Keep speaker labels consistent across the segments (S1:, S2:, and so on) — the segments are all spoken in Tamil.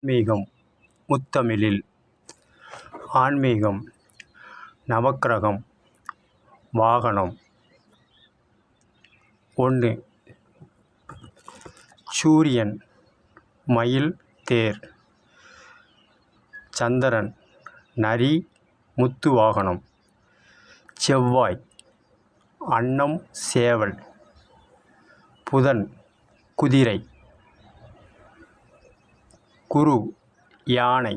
S1: ஆன்மீகம் முத்தமிழில் ஆன்மீகம் நவக்கிரகம் வாகனம். 1. சூரியன் மயில் தேர். சந்திரன் நரி முத்து வாகனம். செவ்வாய் அன்னம் சேவல். புதன் குதிரை. குரு யானை.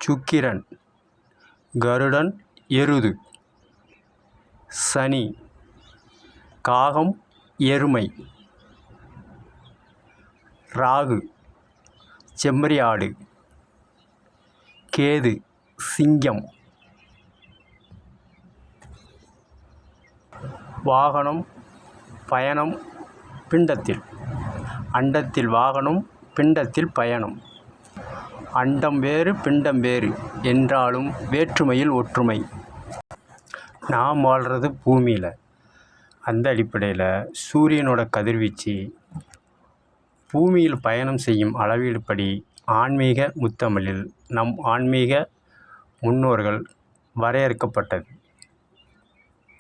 S1: சுக்கிரன் கருடன் எருது. சனி காகம் எருமை. ராகு செம்மறி ஆடு. கேது சிங்கம். வாகனம் பயணம் பிண்டத்தில். அண்டத்தில் வாகனம், பிண்டத்தில் பயணம். அண்டம் வேறு பிண்டம் வேறு என்றாலும் வேற்றுமையில் ஒற்றுமை. நாம் வாழ்கிறது பூமியில். அந்த அடிப்படையில் சூரியனோட கதிர்வீச்சு பூமியில் பயணம் செய்யும் அளவீடுபடி ஆன்மீக முத்தமிழில் நம் ஆன்மீக முன்னோர்கள் வரையறுக்கப்பட்டது.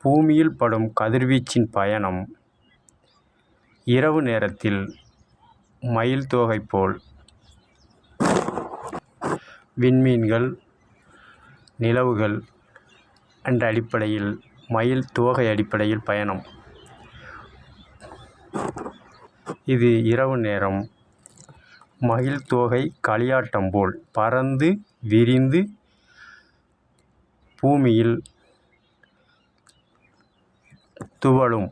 S1: பூமியில் படும் கதிர்வீச்சின் பயணம் இரவு நேரத்தில் மயில் தோகை போல் விண்மீன்கள் நிலவுகள் என்ற அடிப்படையில் மயில் தோகை அடிப்படையில் பயணம். இது இரவு நேரம் மயில் தோகை களியாட்டம் போல் பறந்து விரிந்து பூமியில் துவளும்.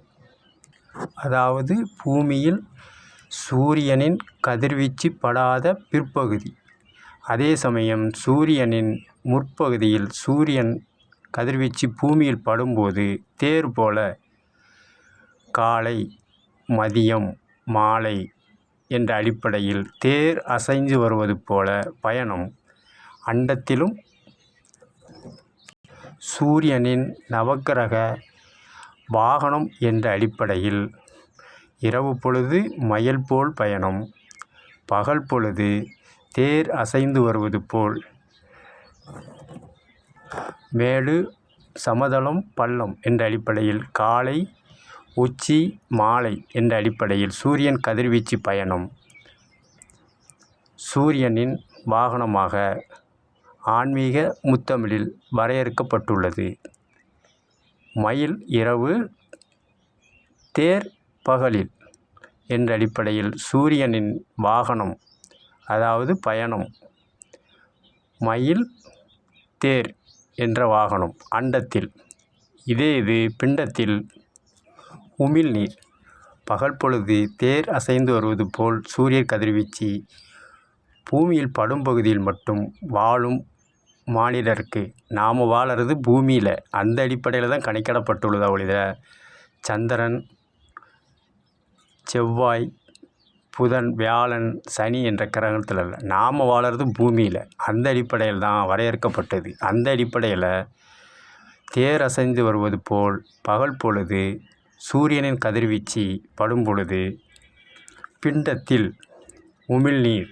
S1: அதாவது பூமியில் சூரியனின் கதிர்வீச்சு படாத பிற்பகுதி. அதே சமயம் சூரியனின் முற்பகுதியில் சூரியன் கதிர்வீச்சு பூமியில் படும்போது தேர் போல காலை மதியம் மாலை என்ற அடிப்படையில் தேர் அசைந்து வருவது போல பயணம். அண்டத்திலும் சூரியனின் நவக்கிரக வாகனம் என்ற அடிப்படையில் இரவு பொழுது மயில் போல் பயணம், பகல் பொழுது தேர் அசைந்து வருவது போல் மேடு சமதளம் பள்ளம் என்ற அடிப்படையில் காலை உச்சி மாலை என்ற அடிப்படையில் சூரியன் கதிர்வீச்சு பயணம் சூரியனின் வாகனமாக ஆன்மீக முத்தமிழில் வரையறுக்கப்பட்டுள்ளது. மயில் இரவு, தேர் பகலில் என்ற அடிப்படையில் சூரியனின் வாகனம் அதாவது பயணம் மயில் தேர் என்ற வாகனம் அண்டத்தில். இது பிண்டத்தில் உமிழ்நீர். பகல் பொழுது தேர் அசைந்து வருவது போல் சூரிய கதிர்வீச்சு பூமியில் படும் பகுதியில் மட்டும் வாழும் மானிடருக்கு. நாம் வாழறது பூமியில். அந்த அடிப்படையில் தான் கணக்கிடப்பட்டுள்ளது. ஒழித சந்திரன் செவ்வாய் புதன் வியாழன் சனி என்ற கிரகத்தில் இல்லை. நாம் வாழறது பூமியில். அந்த அடிப்படையில் தான் வரையறுக்கப்பட்டது. அந்த அடிப்படையில் தேர் அசைந்து வருவது போல் பகல் பொழுது சூரியனின் கதிர்வீச்சு படும் பொழுது பிண்டத்தில் உமிழ்நீர்.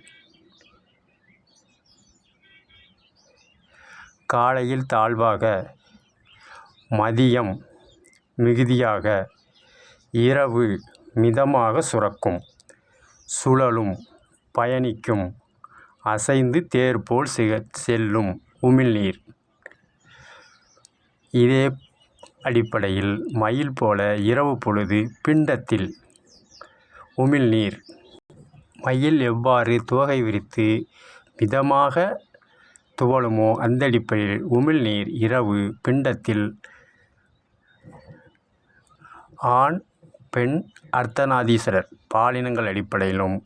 S1: காலையில் தாழ்வாக, மதியம் மிகுதியாக, இரவு மிதமாக சுரக்கும், சுழலும், பயணிக்கும், அசைந்து தேர் போல் செல்லும் உமிழ்நீர். இதே அடிப்படையில் மயில் போல இரவு பொழுது பிண்டத்தில் உமிழ்நீர். மயில் எவ்வாறு தோகை விரித்து மிதமாக துவளுமோ அந்த அடிப்படையில் உமிழ்நீர் இரவு பிண்டத்தில் ஆண் பெண் அர்த்தநாதீஸ்வரர் பாலினங்கள் அடிப்படையிலும்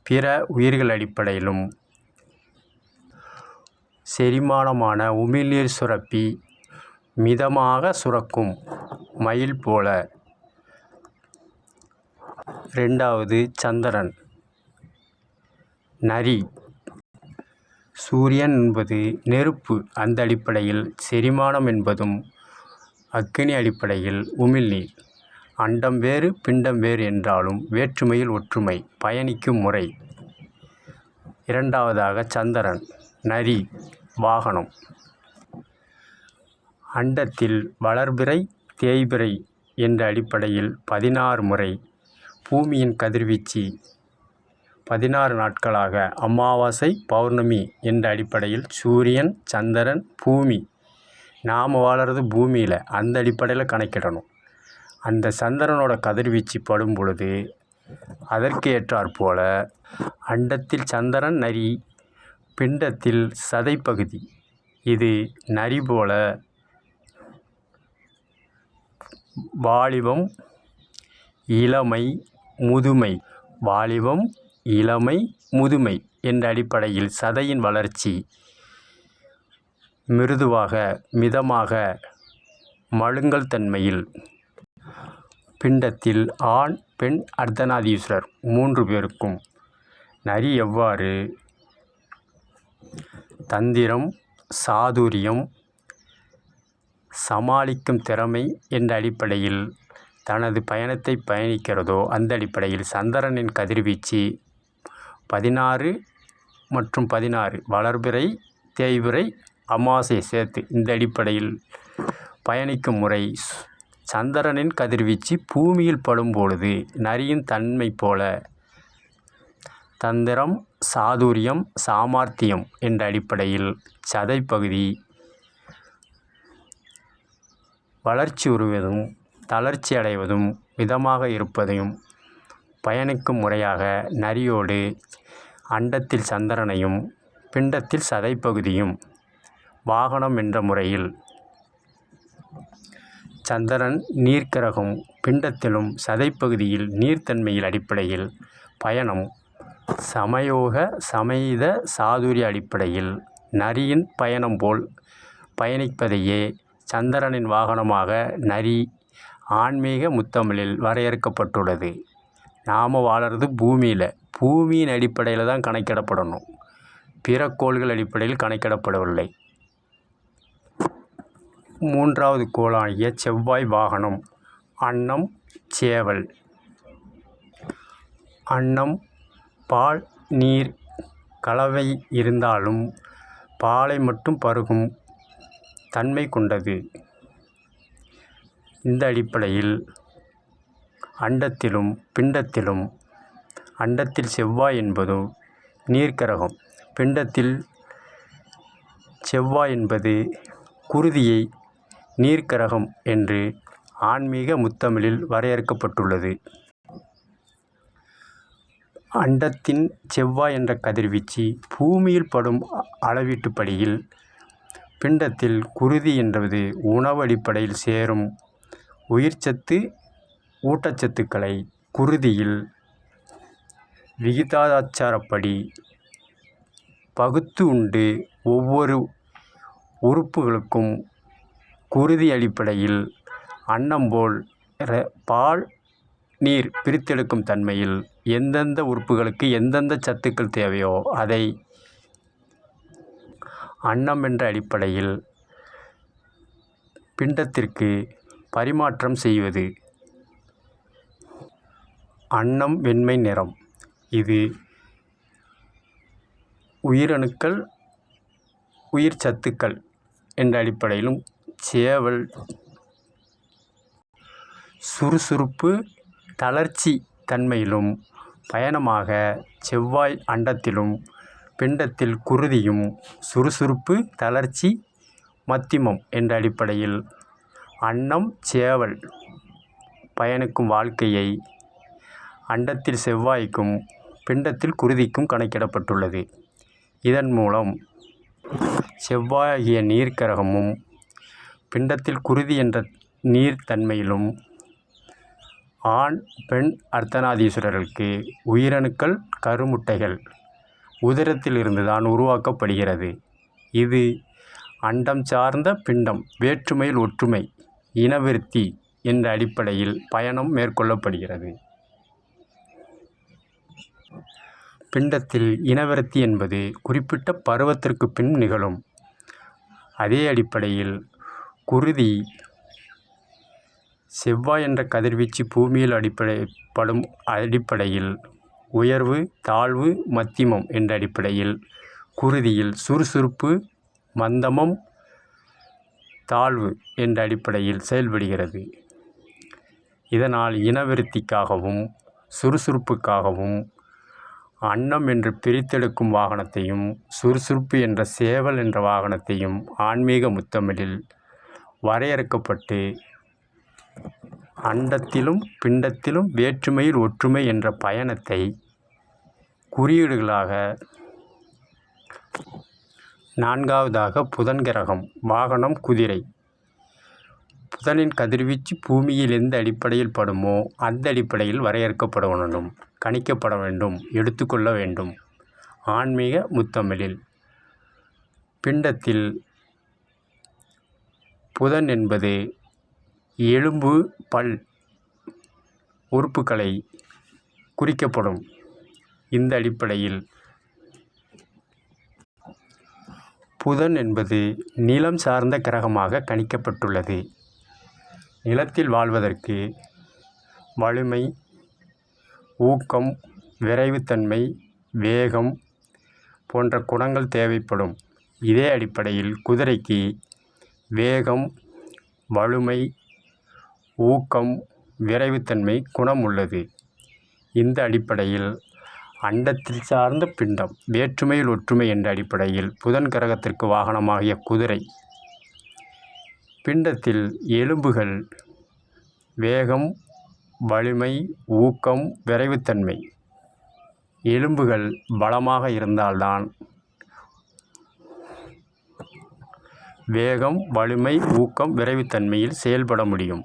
S1: பிற உயிர்கள் அடிப்படையிலும் செரிமானமான உமிழ்நீர் சுரப்பி மிதமாக சுரக்கும் மயில் போல. 2. சந்திரன் நரி. சூரியன் என்பது நெருப்பு. அந்த அடிப்படையில் செரிமானம் என்பதும் அக்கினி அடிப்படையில் உமிழ்நீர். அண்டம் வேறு பிண்டம் வேறு என்றாலும் வேற்றுமையில் ஒற்றுமை. பயணிக்கும் முறை இரண்டாவதாக சந்திரன், நரி, வாகனம். அண்டத்தில் வளர்பிறை தேய்பிறை என்ற அடிப்படையில் 16 முறை பூமியின் கதிர்வீச்சு 16 நாட்களாக அமாவாசை, பௌர்ணமி என்ற அடிப்படையில் சூரியன், சந்திரன், பூமி. நாம் வாழறது பூமியில், அந்த அடிப்படையில் கணக்கிடணும். அந்த சந்திரனோட கதிர்வீச்சு படும் பொழுது அதற்கு ஏற்றாற்போல அண்டத்தில் சந்திரன் நரி, பிண்டத்தில் சதைப்பகுதி. இது நரி போல வாலிபம், இளமை, முதுமை. வாலிபம், இளமை, முதுமை என்ற அடிப்படையில் சதையின் வளர்ச்சி மிருதுவாக, மிதமாக, மழுங்கல் தன்மையில். பிண்டத்தில் ஆண், பெண் அர்த்தநாதீஸ்வரர் 3 பேருக்கும். நரி எவ்வாறு தந்திரம், சாதுரியம், சமாளிக்கும் திறமை என்ற அடிப்படையில் தனது பயணத்தை பயணிக்கிறதோ அந்த அடிப்படையில் சந்திரனின் கதிர்வீச்சு 16 மற்றும் 16 வளர்பிறை, தேய்பிறை, அமாவாசை சேர்த்து இந்த அடிப்படையில் பயணிக்கும் முறை. சந்திரனின் கதிர்வீச்சு பூமியில் படும் பொழுது நரியின் தன்மை போல தந்திரம், சாதுரியம், சாமர்த்தியம் என்ற அடிப்படையில் சதைப்பகுதி வளர்ச்சி உறுவதும், தளர்ச்சி அடைவதும், மிதமாக இருப்பதையும் பயணிக்கும் முறையாக நரியோடு அண்டத்தில் சந்திரனையும், பிண்டத்தில் சதைப்பகுதியும், வாகனம் என்ற முறையில். சந்திரன் நீர்க்கிரகம், பிண்டத்திலும் சதைப்பகுதியில் நீர்த்தன்மையில் அடிப்படையில் பயணம். சமயோக சமயத சாதுரிய அடிப்படையில் நரியின் பயணம் போல் பயணிப்பதையே சந்திரனின் வாகனமாக நரி ஆன்மீக முத்தமிழில் வரையறுக்கப்பட்டுள்ளது. நாம் வாழறது பூமியில், பூமியின் அடிப்படையில் தான் கணக்கிடப்படணும், பிற கோள்கள் அடிப்படையில் கணக்கிடப்படவில்லை. 3வது கோளாகிய செவ்வாய் வாகனம். அன்னம், சேவல். அன்னம் பால், நீர் கலவை இருந்தாலும் பாலை மட்டும் பருகும் தன்மை கொண்டது. இந்த அடிப்படையில் அண்டத்திலும் பிண்டத்திலும் அண்டத்தில் செவ்வாய் என்பது நீர்க்கிரகம், பிண்டத்தில் செவ்வாய் என்பது குருதியை நீர்க்கிரகம் என்று ஆன்மீக முத்தமிழில் வரையறுக்கப்பட்டுள்ளது. அண்டத்தின் செவ்வாய் என்ற கதிர்வீச்சு பூமியில் படும் அளவீட்டுப்படியில் பிண்டத்தில் குருதி என்பது உணவு அடிப்படையில் சேரும் உயிர்ச்சத்து, ஊட்டச்சத்துக்களை குருதியில் விகிதாச்சாரப்படி பகுத்து உண்டு ஒவ்வொரு உறுப்புகளுக்கும் குருதி அடிப்படையில் அன்னம் போல் பால், நீர் பிரித்தெடுக்கும் தன்மையில் எந்தெந்த உறுப்புகளுக்கு எந்தெந்த சத்துக்கள் தேவையோ அதை அன்னம் என்ற அடிப்படையில் பிண்டத்திற்கு பரிமாற்றம் செய்வது. அன்னம் வெண்மை நிறம். இது உயிரணுக்கள், உயிர் சத்துக்கள் என்ற அடிப்படையிலும். சேவல் சுறுசுறுப்பு, தளர்ச்சி தன்மையிலும் பயணமாக செவ்வாய் அண்டத்திலும் பிண்டத்தில் குருதியும் சுறுசுறுப்பு, தளர்ச்சி, மத்திமம் என்ற அடிப்படையில் அன்னம், சேவல் பயணிக்கும் வாழ்க்கையை அண்டத்தில் செவ்வாய்க்கும் பிண்டத்தில் குருதிக்கும் கணக்கிடப்பட்டுள்ளது. இதன் மூலம் செவ்வாயாகிய நீர்க்கிரகமும் பிண்டத்தில் குருதி என்ற நீர்த்தன்மையிலும் ஆண், பெண் அர்த்தநாதீஸ்வரர்களுக்கு உயிரணுக்கள், கருமுட்டைகள் உதரத்தில் இருந்துதான் உருவாக்கப்படுகிறது. இது அண்டம் சார்ந்த பிண்டம், வேற்றுமையில் ஒற்றுமை, இனவிருத்தி என்ற அடிப்படையில் பயணம் மேற்கொள்ளப்படுகிறது. பிண்டத்தில் இனவிருத்தி என்பது குறிப்பிட்ட பருவத்திற்கு பின் நிகழும். அதே அடிப்படையில் குருதி செவ்வாய் என்ற கதிர்வீச்சு பூமியில் படும் அடிப்படையில் உயர்வு, தாழ்வு, மத்தியமம் என்ற அடிப்படையில் குருதியில் சுறுசுறுப்பு, மந்தமம், தாழ்வு என்ற அடிப்படையில் செயல்படுகிறது. இதனால் இனவிருத்திக்காகவும் சுறுசுறுப்புக்காகவும் அன்னம் என்று பிரித்தெடுக்கும் வாகனத்தையும் சுறுசுறுப்பு என்ற சேவல் என்ற வாகனத்தையும் ஆன்மீக முத்தமிழில் வரையறுக்கப்பட்டு அண்டத்திலும் பிண்டத்திலும் வேற்றுமையில் ஒற்றுமை என்ற பயணத்தை குறியீடுகளாக 4வதாக புதன் கிரகம் வாகனம் குதிரை. புதனின் கதிர்வீச்சு பூமியில் எந்த அடிப்படையில் படுமோ அந்த அடிப்படையில் வரையறுக்கப்பட வேண்டும், கணிக்கப்பட வேண்டும், எடுத்துக்கொள்ள வேண்டும். ஆன்மீக முத்தமிழில் பிண்டத்தில் புதன் என்பது எலும்பு, பல் உறுப்புகளை குறிக்கப்படும். இந்த அடிப்படையில் புதன் என்பது நிலம் சார்ந்த கிரகமாக கணிக்கப்பட்டுள்ளது. நிலத்தில் வாழ்வதற்கு வலிமை, ஊக்கம், விரைவுத்தன்மை, வேகம் போன்ற குணங்கள் தேவைப்படும். இதே அடிப்படையில் குதிரைக்கு வேகம், வலிமை, ஊக்கம், விரைவுத்தன்மை குணம் உள்ளது. இந்த அடிப்படையில் அண்டத்தில் சார்ந்த பிண்டம் வேற்றுமையில் ஒற்றுமை என்ற அடிப்படையில் புதன் கிரகத்திற்கு வாகனமாகிய குதிரை. பிண்டத்தில் எலும்புகள் வேகம், வலிமை, ஊக்கம், விரைவுத்தன்மை. எலும்புகள் பலமாக இருந்தால்தான் வேகம், வலிமை, ஊக்கம், விரைவுத்தன்மையில் செயல்பட முடியும்.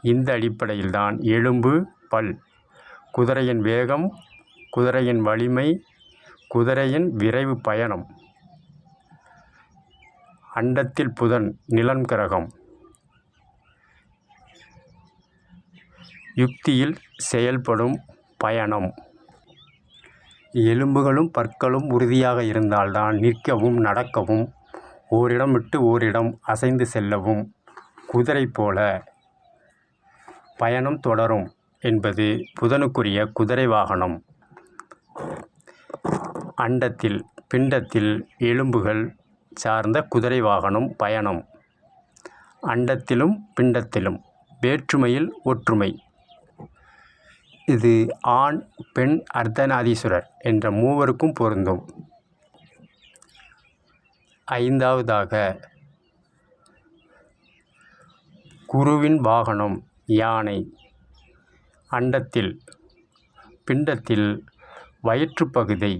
S1: இந்த அடிப்படையில்தான் எலும்பு, பல், குதிரையின் வேகம், குதிரையின் வலிமை, குதிரையின் விரைவு பயணம். அண்டத்தில் புதன் நிலம் கிரகம். யுக்தியில் செயல்படும் பயணம். எலும்புகளும் பற்களும் உறுதியாக இருந்தால்தான் நிற்கவும் நடக்கவும் ஓரிடம் விட்டு ஓரிடம் அசைந்து செல்லவும் குதிரை போல பயணம் தொடரும் என்பது புதனுக்குரிய குதிரை வாகனம். அண்டத்தில் பிண்டத்தில் எலும்புகள் சார்ந்த குதிரை வாகனம் பயணம். அண்டத்திலும் பிண்டத்திலும் வேற்றுமையில் ஒற்றுமை. இது ஆண், பெண், அர்த்தநாதீஸ்வரர் என்ற மூவருக்கும் பொருந்தும். 5வதாக குருவின் வாகனம் யானை. அண்டத்தில் பிண்டத்தில் வயிற்றுப்பகுதி.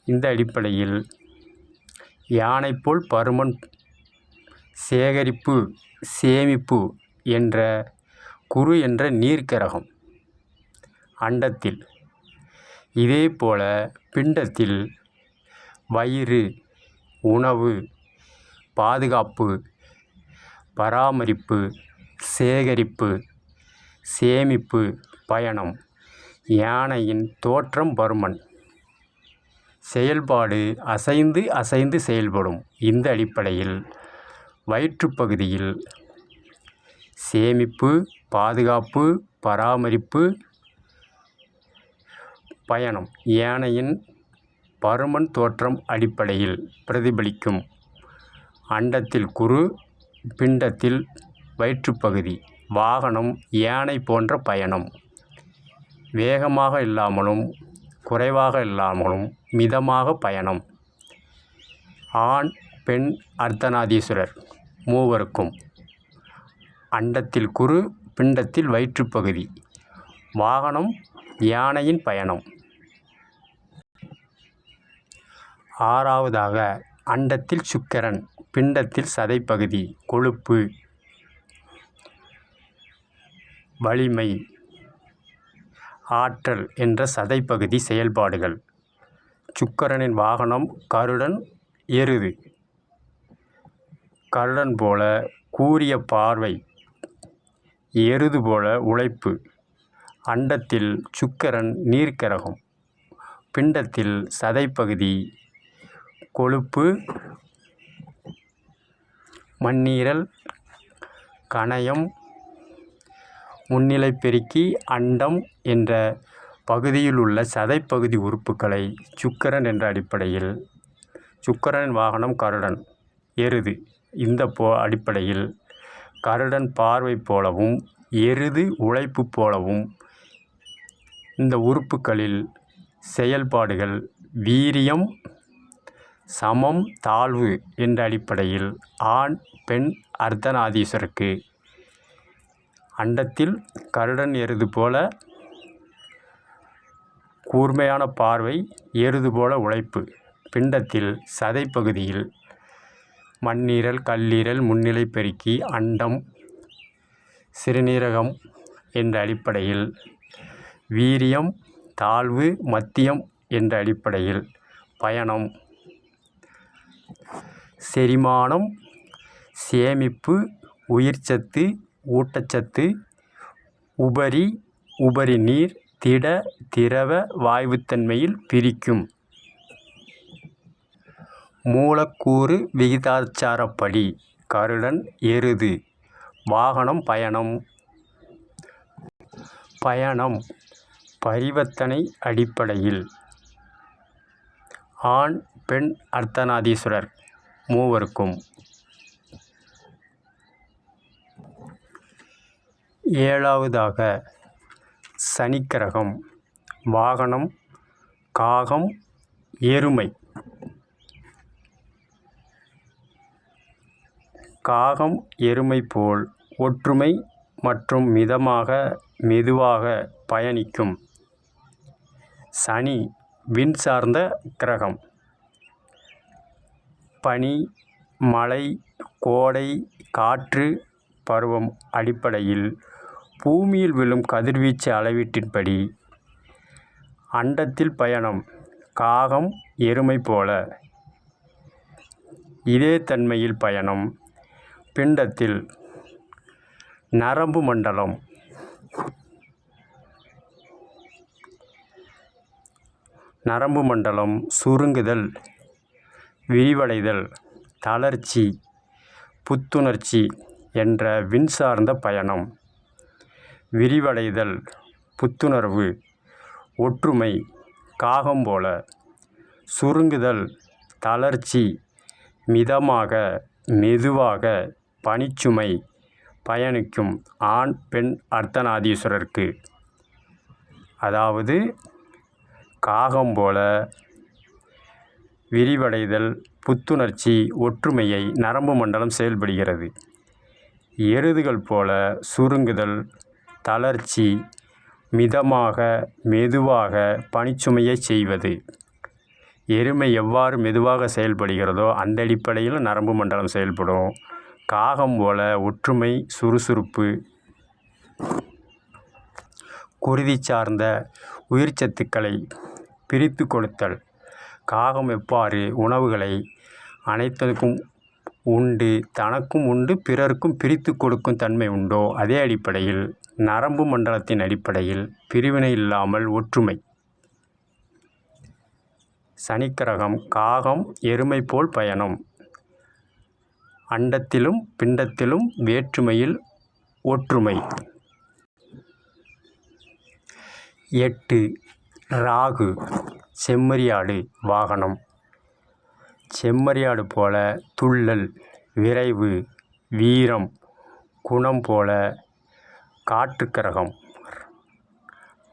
S1: இந்த அடிப்படையில் யானை போல் பருமன், சேகரிப்பு, சேமிப்பு என்ற குரு என்ற நீர்க்கிரகம். அண்டத்தில் இதேபோல பிண்டத்தில் வயிறு, உணவு, பாதுகாப்பு, பராமரிப்பு, சேகரிப்பு, சேமிப்பு, பயணம். யானையின் தோற்றம் பருமன், செயல்பாடு அசைந்து அசைந்து செயல்படும். இந்த அடிப்படையில் வயிற்றுப்பகுதியில் சேமிப்பு, பாதுகாப்பு, பராமரிப்பு, பயணம் யானையின் பருமன் தோற்றம் அடிப்படையில் பிரதிபலிக்கும். அண்டத்தில் குரு, பிண்டத்தில் வயிற்றுப்பகுதி. வாகனம் யானை போன்ற பயணம். வேகமாக இல்லாமலும் குறைவாக இல்லாமலும் மிதமாக பயணம். ஆண், பெண், அர்த்தநாதீஸ்வரர் மூவருக்கும். அண்டத்தில் குரு, பிண்டத்தில் வயிற்றுப்பகுதி. வாகனம் யானையின் பயணம். 6வதாக அண்டத்தில் சுக்கிரன், பிண்டத்தில் சதைப்பகுதி, கொழுப்பு, வலிமை, ஆற்றல் என்ற சதைப்பகுதி செயல்பாடுகள். சுக்கிரனின் வாகனம் கருடன், எருது. கருடன் போல கூரிய பார்வை, எருது போல உழைப்பு. அண்டத்தில் சுக்கிரன் நீர்க்கிரகம். பிண்டத்தில் சதைப்பகுதி, கொழுப்பு, மண்ணீரல், கணையம், முன்னிலை பெருக்கி அண்டம் என்ற பகுதியில் உள்ள சதைப்பகுதி உறுப்புகளை சுக்கிரன் என்ற அடிப்படையில், சுக்கிரனின் வாகனம் கருடன், எருது. இந்த அடிப்படையில் கருடன் பார்வை போலவும் எருது உழைப்பு போலவும் இந்த உறுப்புகளில் செயல்பாடுகள் வீரியம் சமம் தாழ்வு என்ற அடிப்படையில் ஆண் பெண் அர்த்தநாதீஸ்வரருக்கு அண்டத்தில் கருடன் எருது போல கூர்மையான பார்வை, எருது போல உழைப்பு, பிண்டத்தில் சதைப்பகுதியில் மண்ணீரல் கல்லீரல் முன்னிலை பெருக்கி அண்டம் சிறுநீரகம் என்ற அடிப்படையில் வீரியம் தாழ்வு மத்தியம் என்ற அடிப்படையில் பயணம், செரிமானம், சேமிப்பு, உயிர்ச்சத்து, ஊட்டச்சத்து, உபரி நீர், திட திரவ வாயுத்தன்மையில் பிரிக்கும். மூலக்கூறு விகிதாச்சாரப்படி கருடன் எருது வாகனம் பயணம் பரிவர்த்தனை அடிப்படையில் ஆண் பெண் அர்த்தநாதீஸ்வரர் மூவருக்கும். 7வது சனிக்கிரகம் வாகனம் காகம் எருமை. காகம் எருமை போல் ஒற்றுமை மற்றும் மெதுவாக பயணிக்கும். சனி விண் சார்ந்த கிரகம். பனி, மழை, கோடை, காற்று பருவம் அடிப்படையில் பூமியில் விழும் கதிர்வீச்சு அளவீட்டின்படி அண்டத்தில் பயணம் காகம் எருமை போல. இதே தன்மையில் பயணம் பிண்டத்தில். நரம்பு மண்டலம் சுருங்குதல், விரிவடைதல், தளர்ச்சி, புத்துணர்ச்சி என்ற விண் சார்ந்த பயணம். விரிவடைதல், புத்துணர்வு, ஒற்றுமை காகம் போல. சுருங்குதல், தளர்ச்சி, மெதுவாக பணிச்சுமை பயணிக்கும் ஆண் பெண் அர்த்தநாதீஸ்வரருக்கு. அதாவது காகம் போல விரிவடைதல், புத்துணர்ச்சி, ஒற்றுமையை நரம்பு மண்டலம் செயல்படுகிறது. எருதுகள் போல சுருங்குதல், தளர்ச்சி, மெதுவாக பணிச்சுமையை செய்வது. எருமை எவ்வாறு மெதுவாக செயல்படுகிறதோ அந்த அடிப்படையில் நரம்பு மண்டலம் செயல்படும். காகம் போல ஒற்றுமை, சுறுசுறுப்பு, குருதி சார்ந்த உயிர்ச்சத்துக்களை பிரித்து கொடுத்தல். காகம் எவ்வாறு உணவுகளை அனைத்துக்கும் உண்டு, தனக்கும் உண்டு, பிறருக்கும் பிரித்து கொடுக்கும் தன்மை உண்டோ அதே அடிப்படையில் நரம்பு மண்டலத்தின் அடிப்படையில் பிரிவினை இல்லாமல் ஒற்றுமை. சனிக்கிரகம் காகம் எருமை போல் பயணம். அண்டத்திலும் பிண்டத்திலும் வேற்றுமையில் ஒற்றுமை. 8 ராகு செம்மறியாடு வாகனம். செம்மறியாடு போல துள்ளல், விரைவு, வீரம், குணம் போல காற்றுக்கிரகம்.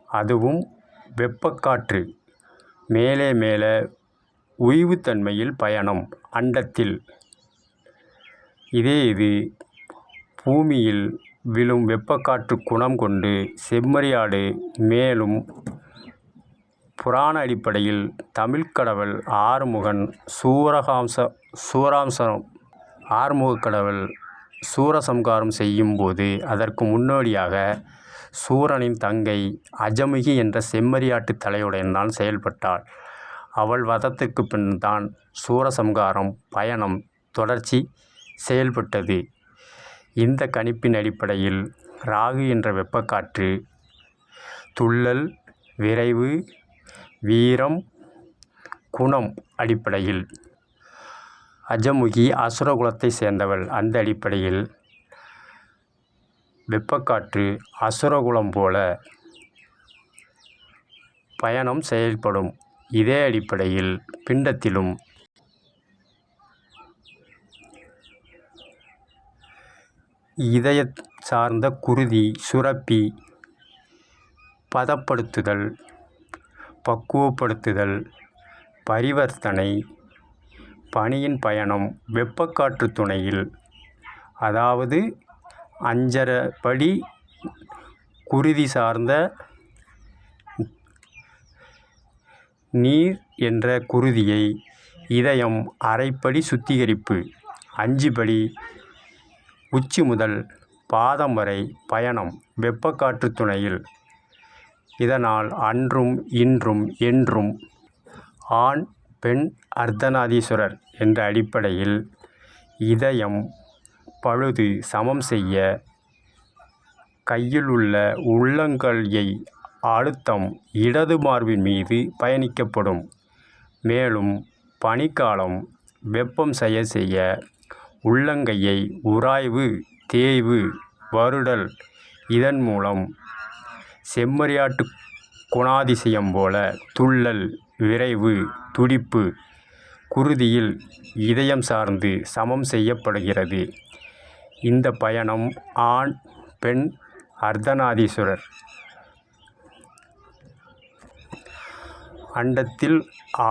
S1: அதுவும் வெப்பக்காற்று. மேலே உய்வுத்தன்மையில் பயணம் அண்டத்தில். இது பூமியில் விழும் வெப்பக்காற்று குணம் கொண்டு செம்மறியாடு. மேலும் புராண அடிப்படையில் தமிழ்க்கடவுள் ஆறுமுகன் ஆறுமுகக்கடவுள் சூரசம்காரம் செய்யும் போது அதற்கு முன்னோடியாக சூரனின் தங்கை அஜமுகி என்ற செம்மறியாட்டு தலையுடன் தான் செயல்பட்டாள். அவள் வதத்துக்கு பின் தான் சூரசம்காரம் பயணம் தொடர்ச்சி செயல்பட்டது. இந்த கணிப்பின் அடிப்படையில் ராகு என்ற வெப்பக்காற்று துள்ளல், விரைவு, வீரம், குணம் அடிப்படையில். அஜமுகி அசுரகுலத்தை சேர்ந்தவள். அந்த அடிப்படையில் வெப்பக்காற்று அசுரகுலம் போல பயணம் செயல்படும். இதே அடிப்படையில் பிண்டத்திலும் இதய சார்ந்த குருதி சுரப்பி பதப்படுத்துதல், பக்குவப்படுத்துதல், பரிவர்த்தனை பணியின் பயணம் வெப்பக்காற்று துணையில், அதாவது அஞ்சரப்படி குருதி சார்ந்த நீர் என்ற குருதியை இதயம் அரைப்படி சுத்திகரிப்பு, 5 படி உச்சி முதல் பாதம் வரை பயணம் வெப்பக்காற்று துணையில். இதனால் அன்றும் இன்றும் என்றும் ஆண் பெண் அர்த்தநாதீஸ்வரர் என்ற அடிப்படையில் இதயம் பழுது சமம் செய்ய கையில் உள்ள உள்ளங்கையை அழுத்தம் இடது மார்பின் மீது பயணிக்கப்படும். மேலும் பனிக்காலம் வெப்பம் செய்ய உள்ளங்கையை உராய்வு தேய்வு வருடல். இதன் மூலம் செம்மறியாட்டு குணாதிசயம் போல துள்ளல், விரைவு, துடிப்பு குருதியில் இதயம் சார்ந்து சமம் செய்யப்படுகிறது. இந்த பயணம் ஆண் பெண் அர்த்தநாதீஸ்வரர் அண்டத்தில்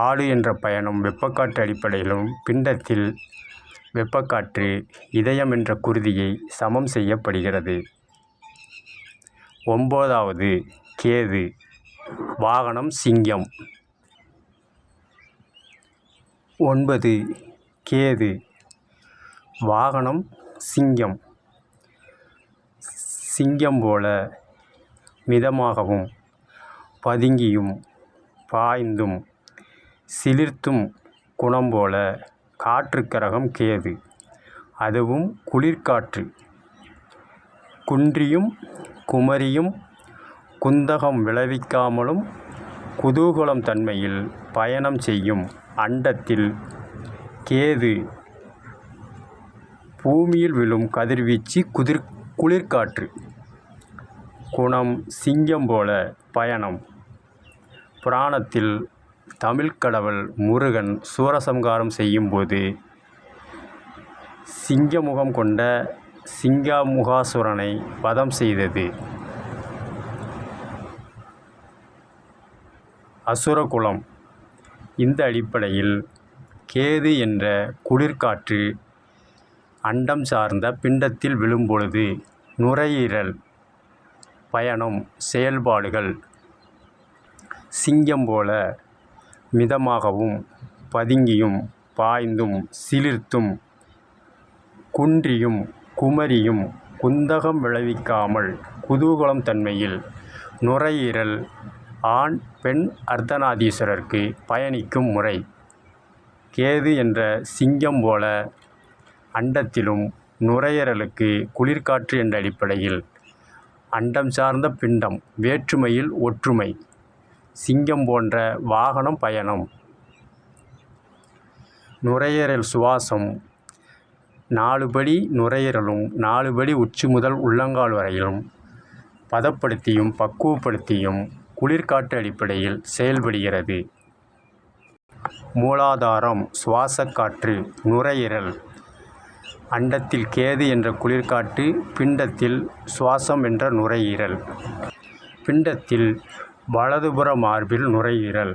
S1: ஆடு என்ற பயணம் வெப்பக்காற்று அடிப்படையிலும், பிண்டத்தில் வெப்பக்காற்று இதயம் என்ற குருதியை சமம் செய்யப்படுகிறது. 9வது கேது. வாகனம் சிங்கம். 9 கேது. வாகனம் சிங்கம். சிங்கம் போல மிதமாகவும் பதுங்கியும் பாய்ந்தும் சிலிர்த்தும் குணம் போல காற்று கிரகம் கேது. அதுவும் குளிர்காற்று. குன்றியும் குமரியும் குந்தகம் விளைவிக்காமலும் குதூகலம் தன்மையில் பயணம் செய்யும் அண்டத்தில் கேது பூமியில் விழும் கதிர்வீச்சு குளிர்காற்று. குணம் சிங்கம் போல பயணம். புராணத்தில் தமிழ்க்கடவுள் முருகன் சூரசம்ஹாரம் செய்யும்போது சிங்கமுகம் கொண்ட சிங்கமுகாசுரனை வதம் செய்தது. அசுரகுலம். இந்த அடிப்படையில் கேது என்ற குளிர்காற்று அண்டம் சார்ந்த பிண்டத்தில் விழும்பொழுது நுரையீரல் பயணம் செயல்பாடுகள் சிங்கம் போல மிதமாகவும் பதுங்கியும் பாய்ந்தும் சிலிர்த்தும் குன்றியும் குமரியும் குந்தகம் விளைவிக்காமல் குதூகலம் தன்மையில் நுரையீரல் ஆண் பெண் அர்த்தநாதீஸ்வரருக்கு பயணிக்கும் முறை. கேது என்ற சிங்கம் போல அண்டத்திலும் நுரையீரலுக்கு குளிர்காற்று என்ற அடிப்படையில் அண்டம் சார்ந்த பிண்டம் வேற்றுமையில் ஒற்றுமை. சிங்கம் போன்ற வாகனம் பயணம். நுரையீரல் சுவாசம் 4 படி நுரையீரலும் 4 படி உச்சி முதல் உள்ளங்கால் வரையிலும் பதப்படுத்தியும் பக்குவப்படுத்தியும் குளிர்காற்று அடிப்படையில் செயல்படுகிறது. மூலாதாரம் சுவாசக்காற்று நுரையீரல். அண்டத்தில் கேது என்ற குளிர்காற்று, பிண்டத்தில் சுவாசம் என்ற நுரையீரல். பிண்டத்தில் வலதுபுற மார்பில் நுரையீரல்.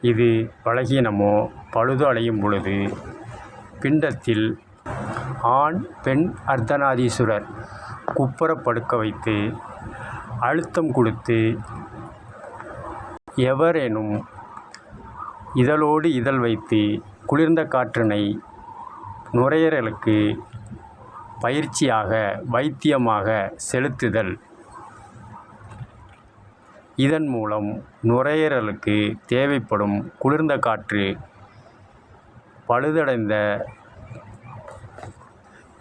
S1: இது பலகீனமோ பழுது அடையும் பொழுது பிண்டத்தில் ஆண் பெண் அர்த்தநாதீஸ்வரர் குப்புற படுக்க வைத்து அழுத்தம் கொடுத்து எவரேனும் இதழோடு இதழ் வைத்து குளிர்ந்த காற்றினை நுரையீரலுக்கு பயிற்சியாக வைத்தியமாக செலுத்துதல். இதன் மூலம் நுரையீரலுக்கு தேவைப்படும் குளிர்ந்த காற்று பழுதடைந்த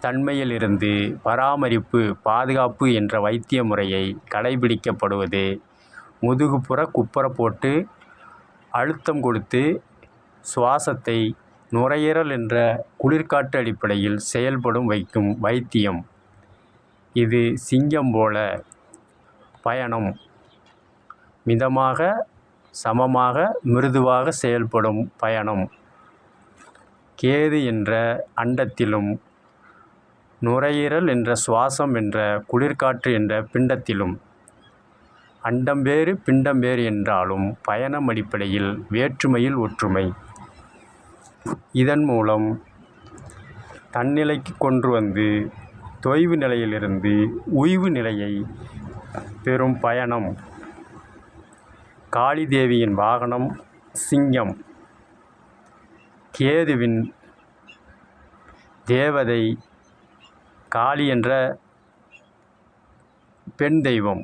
S1: தன்மையிலிருந்து பராமரிப்பு பாதுகாப்பு என்ற வைத்திய முறையை கடைபிடிக்கப்படுவது. முதுகுப்புற குப்புற போட்டு அழுத்தம் கொடுத்து சுவாசத்தை நுரையீரல் என்ற குளிர்காற்று அடிப்படையில் செயல்படும் வைக்கும் வைத்தியம். இது சிங்கம் போல பயணம் மிதமாக, சமமாக, மிருதுவாக செயல்படும் பயணம். கேது என்ற அண்டத்திலும், நுரையீரல் என்ற சுவாசம் என்ற குளிர்காற்று என்ற பிண்டத்திலும், அண்டம் வேறு பிண்டம் வேறு என்றாலும் பயணம் அடிப்படையில் வேற்றுமையில் ஒற்றுமை. இதன் மூலம் தன்னிலைக்கு கொண்டு வந்து தொய்வு நிலையிலிருந்து உய்வு நிலையை பெறும் பயணம். காளி தேவியின் வாகனம் சிங்கம். கேதுவின் தேவதை காளி என்ற பெண் தெய்வம்.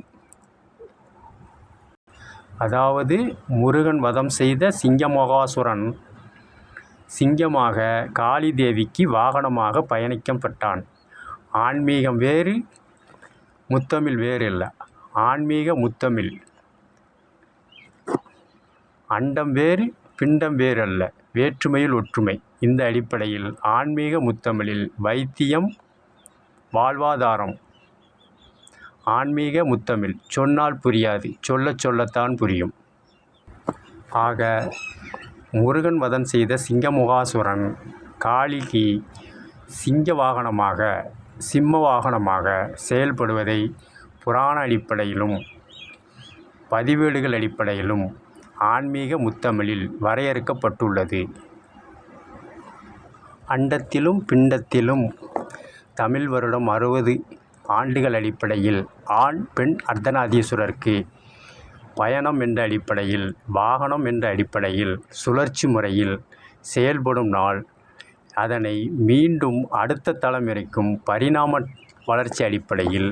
S1: அதாவது முருகன் வதம் செய்த சிங்கமோகாசுரன் சிங்கமாக காளி தேவிக்கு வாகனமாக பயணிக்கப்பட்டான். ஆன்மீகம் வேறு, முத்தமிழ் வேறு இல்லை. ஆன்மீக முத்தமிழ். அண்டம் வேறு பிண்டம் வேறு அல்ல, வேற்றுமையில் ஒற்றுமை. இந்த அடிப்படையில் ஆன்மீக முத்தமிழில் வைத்தியம், வாழ்வாதாரம். ஆன்மீக முத்தமிழ் சொன்னால் புரியாது, சொல்லத்தான் புரியும். ஆக முருகன் வதம் செய்த சிங்கமுகாசுரன் காளிக்கு சிங்க வாகனமாக, சிம்ம வாகனமாக செயல்படுவதை புராண அடிப்படையிலும் பதிவேடுகள் அடிப்படையிலும் ஆன்மீக முத்தமிழில் வரையறுக்கப்பட்டுள்ளது. அண்டத்திலும் பிண்டத்திலும் தமிழ் வருடம் 60 ஆண்டுகள் அடிப்படையில் ஆண் பெண் அர்த்தநாதீஸ்வரருக்கு பயணம் என்ற அடிப்படையில், வாகனம் என்ற அடிப்படையில், சுழற்சி முறையில் செயல்படும் நாள். அதனை மீண்டும் அடுத்த தலைமுறைக்கும் பரிணாம வளர்ச்சி அடிப்படையில்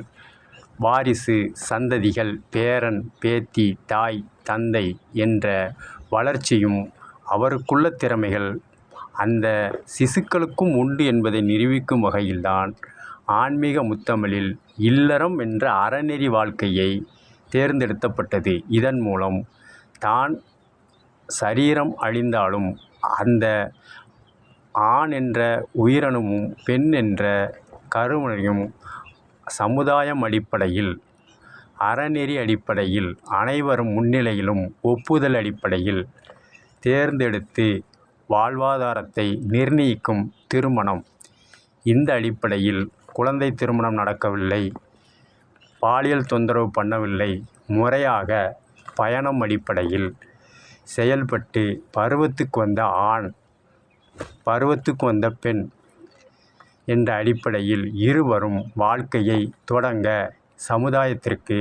S1: வாரிசு, சந்ததிகள், பேரன், பேத்தி, தாய், தந்தை என்ற வளர்ச்சியும் அவருக்குள்ள திறமைகள் அந்த சிசுக்களுக்கும் உண்டு என்பதை நிரூபிக்கும் வகையில்தான் ஆன்மீக முத்தமிழில் இல்லறம் என்ற அறநெறி வாழ்க்கையை தேர்ந்தெடுக்கப்பட்டது. இதன் மூலம் தான் சரீரம் அழிந்தாலும் அந்த ஆண் என்ற உயிரணுவும் பெண் என்ற கருவினையும் சமுதாயம் அடிப்படையில், அறநெறி அடிப்படையில், அனைவரும் முன்னிலையிலும் ஒப்புதல் அடிப்படையில் தேர்ந்தெடுத்து வாழ்வாதாரத்தை நிர்ணயிக்கும் திருமணம். இந்த அடிப்படையில் குழந்தை திருமணம் நடக்கவில்லை, பாலியல் தொந்தரவு பண்ணவில்லை, முறையாக பயணம் அடிப்படையில் செயல்பட்டு பருவத்துக்கு வந்த ஆண், பருவத்துக்கு வந்த பெண் என்ற அடிப்படையில் இருவரும் வாழ்க்கையை தொடங்க சமுதாயத்திற்கு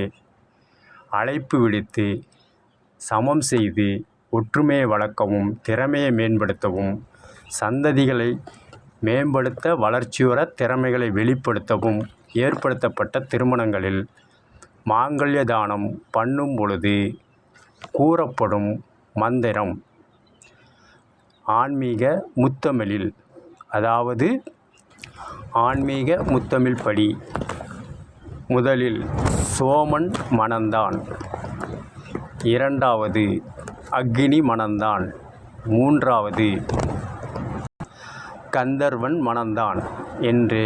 S1: அழைப்பு விடுத்து சமம் செய்து ஒற்றுமையை வளர்க்கவும், திறமையை மேம்படுத்தவும், சந்ததிகளை மேம்படுத்த, வளர்ச்சியுற திறமைகளை வெளிப்படுத்தவும் ஏற்படுத்தப்பட்ட திருமணங்களில் மாங்கல்ய தானம் பண்ணும் பொழுது கூறப்படும் மந்திரம் ஆன்மீக முத்தமிழில், அதாவது ஆன்மீக முத்தமிழ் படி முதலில் சோமன் மணந்தான், இரண்டாவது அக்னி மணந்தான், மூன்றாவது கந்தர்வன் மணந்தான் என்று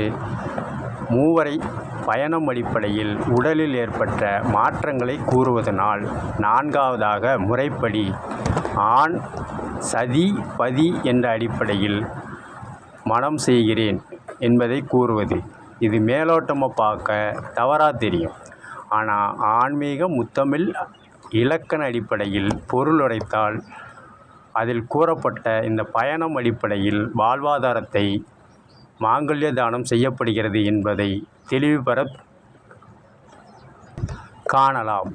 S1: மூவரை பயணம் அடிப்படையில் உடலில் ஏற்பட்ட மாற்றங்களை கூறுவதனால், நான்காவதாக முறைப்படி ஆண் சதி பதி என்ற அடிப்படையில் மணம் செய்கிறேன் என்பதை கூறுவது. இது மேலோட்டமாக பார்க்க தவறாக தெரியும். ஆனால் ஆன்மீக முத்தமிழ் இலக்கண அடிப்படையில் பொருள் உரைத்தால் அதில் கூறப்பட்ட இந்த பயணம் அடிப்படையில் வாழ்வாதாரத்தை மாங்கல்ய தானம் செய்யப்படுகிறது என்பதை தெளிவு பெற காணலாம்.